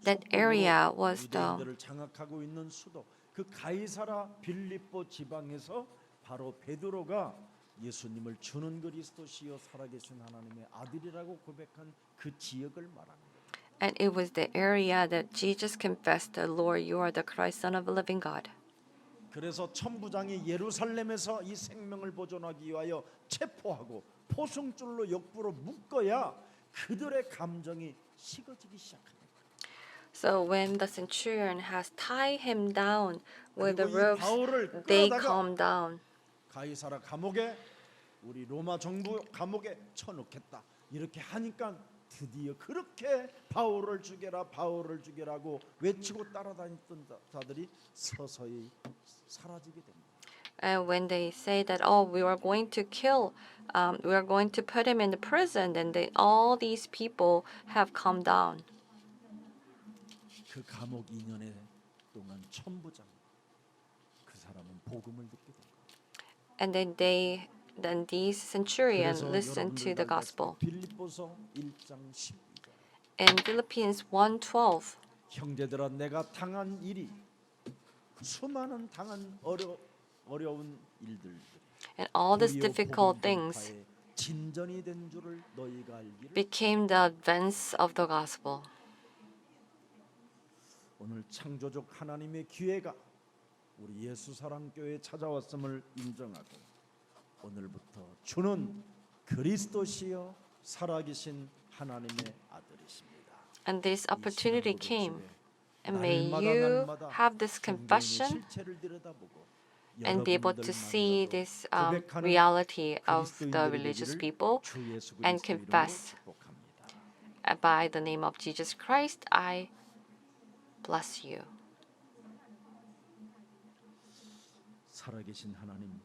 That area was 유대인들을 장악하고 있는 수도. 그 가이사라 빌립보 지방에서 바로 베드로가 예수님을 주는 그리스도시요 살아계신 하나님의 아들이라고 고백한 그 지역을 말합니다. and it was the area that Jesus confessed, "The Lord, you are the Christ, Son of the living God." 그래서 천부장이 예루살렘에서 이 생명을 보존하기 위하여 체포하고 포승줄로 옆으로 묶어야 그들의 감정이 식어지기 시작합니다. So when the centurion has tied him down with the 그리고 이 ropes, 바울을 they 끌어다가 calm down. 가이사라 감옥에 우리 로마 정부 감옥에 쳐넣겠다 이렇게 하니까 드디어 그렇게 바울을 죽여라고 외치고 따라다녔던 자들이 서서히 사라지게 됩니다. And when they say that, "Oh, we are going to we are going to put him in the prison," then all these people have calmed down. 그 감옥 2년의 동안 천부장 그 사람은 복음을 듣게 됩니다. And then these centurions 그래서 listened to the 여러분들 gospel. 빌립보서 1장 12절 In Philippians 1:12, 형제들아 내가 당한 일이 수많은 당한 어려운 일들 and all these 도리어 difficult 복음 things 전파의 진전이 된 줄을 너희가 알기를 became the advance of the gospel. 오늘 창조적 하나님의 기회가 우리 예수사랑교회에 찾아왔음을 인정하고 오늘부터 주는 그리스도시요 살아계신 하나님의 아들이십니다. And this 이 opportunity 신앙 came. 고백집에 And may 날마다 you 날마다 have this 성경의 confession 실체를 들여다보고 and be able to see 여러분들만으로도 this 고백하는 reality of the 그리스도인들이 religious 되기를 people. 주 예수 and 그리스도 이름으로 confess. 축복합니다. By the name of Jesus Christ, I bless you. 살아계신 하나님,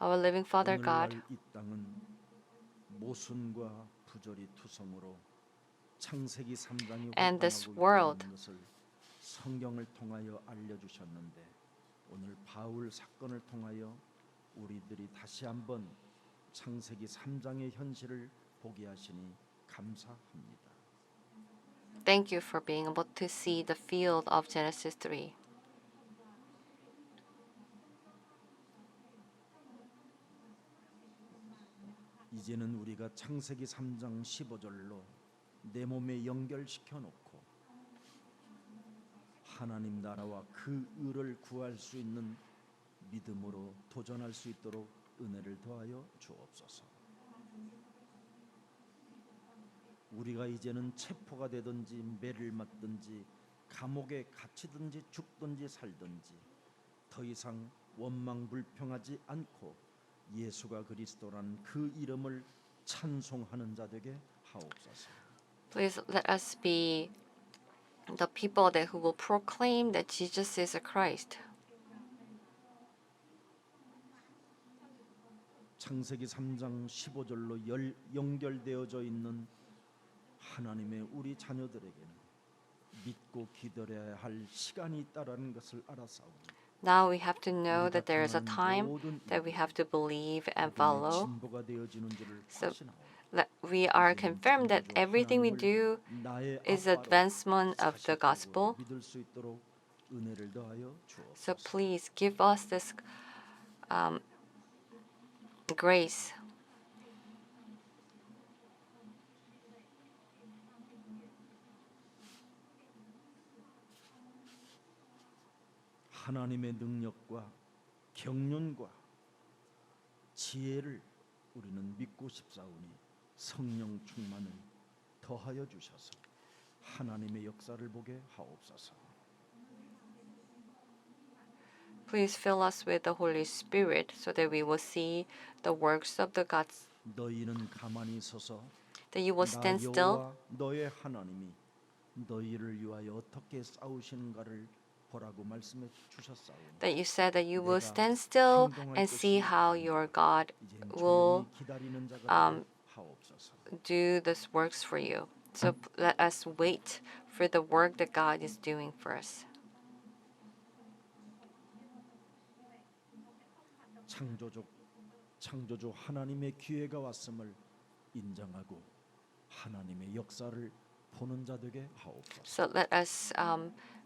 Our living Father God, 오늘날 이 땅은 모순과 부조리 투성으로 창세기 3장이 And this 활동하고 world. 있다는 것을 성경을 통하여 알려주셨는데 오늘 바울 사건을 통하여 우리들이 다시 한번 창세기 3장의 현실을 보게 하시니 감사합니다. thank you for being able to see the field of Genesis 3. 이제는 우리가 창세기 3장 15절로 내 몸에 연결시켜 놓고 하나님 나라와 그 의를 구할 수 있는 믿음으로 도전할 수 있도록 은혜를 더하여 주옵소서. 우리가 이제는 체포가 되든지 매를 맞든지 감옥에 갇히든지 죽든지 살든지 더 이상 원망 불평하지 않고 예수가 그리스도라는 그 이름을 찬송하는 자 되게 하옵소서. Please let us be the people that who will proclaim that Jesus is a Christ. 창세기 3장 15절로 연결되어져 있는 하나님의 우리 자녀들에게는 믿고 기다려야 할 시간이 있다라는 것을 알아싸우니 Now we have to know that there is a time that we have to believe and follow. 진보가 되어지는 줄을 So 확신하오. we are confirmed that everything we do is advancement of the gospel. 믿을 수 있도록 은혜를 더하여 So 주옵소서. please give us this grace. 하나님의 능력과 경륜과 지혜를 우리는 믿고 싶사오니 성령 충만을 더하여 주셔서 하나님의 역사를 보게 하옵소서. Please fill us with the Holy Spirit so that we will see the works of the gods. 너희는 가만히 서서 that you will 나 stand still, 여호와 너의 하나님이 너희를 위하여 어떻게 싸우시는가를 보라고 말씀해 주셨사오니 that you said that you will 내가 stand still 행동할 and see 것이 how 아니라 your God 이제 will 조용히 기다리는 자가 되게 하옵소서. do this works for you. So let us wait for the work that God is doing for us. 창조주 하나님의 기회가 왔음을 인정하고 하나님의 역사를 보는 자 되게 하옵소서. So let us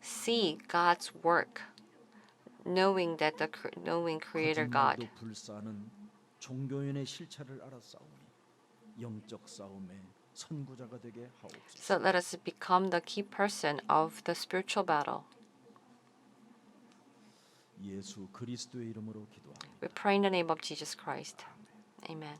see God's work, knowing Creator God. 거짓말도 불사하는 종교인의 실체를 알았사오니 영적 싸움의 선구자가 되게 하옵소서. So let us become the key person of the spiritual battle. 예수 그리스도의 이름으로 기도합니다. We pray in the name of Jesus Christ. Amen.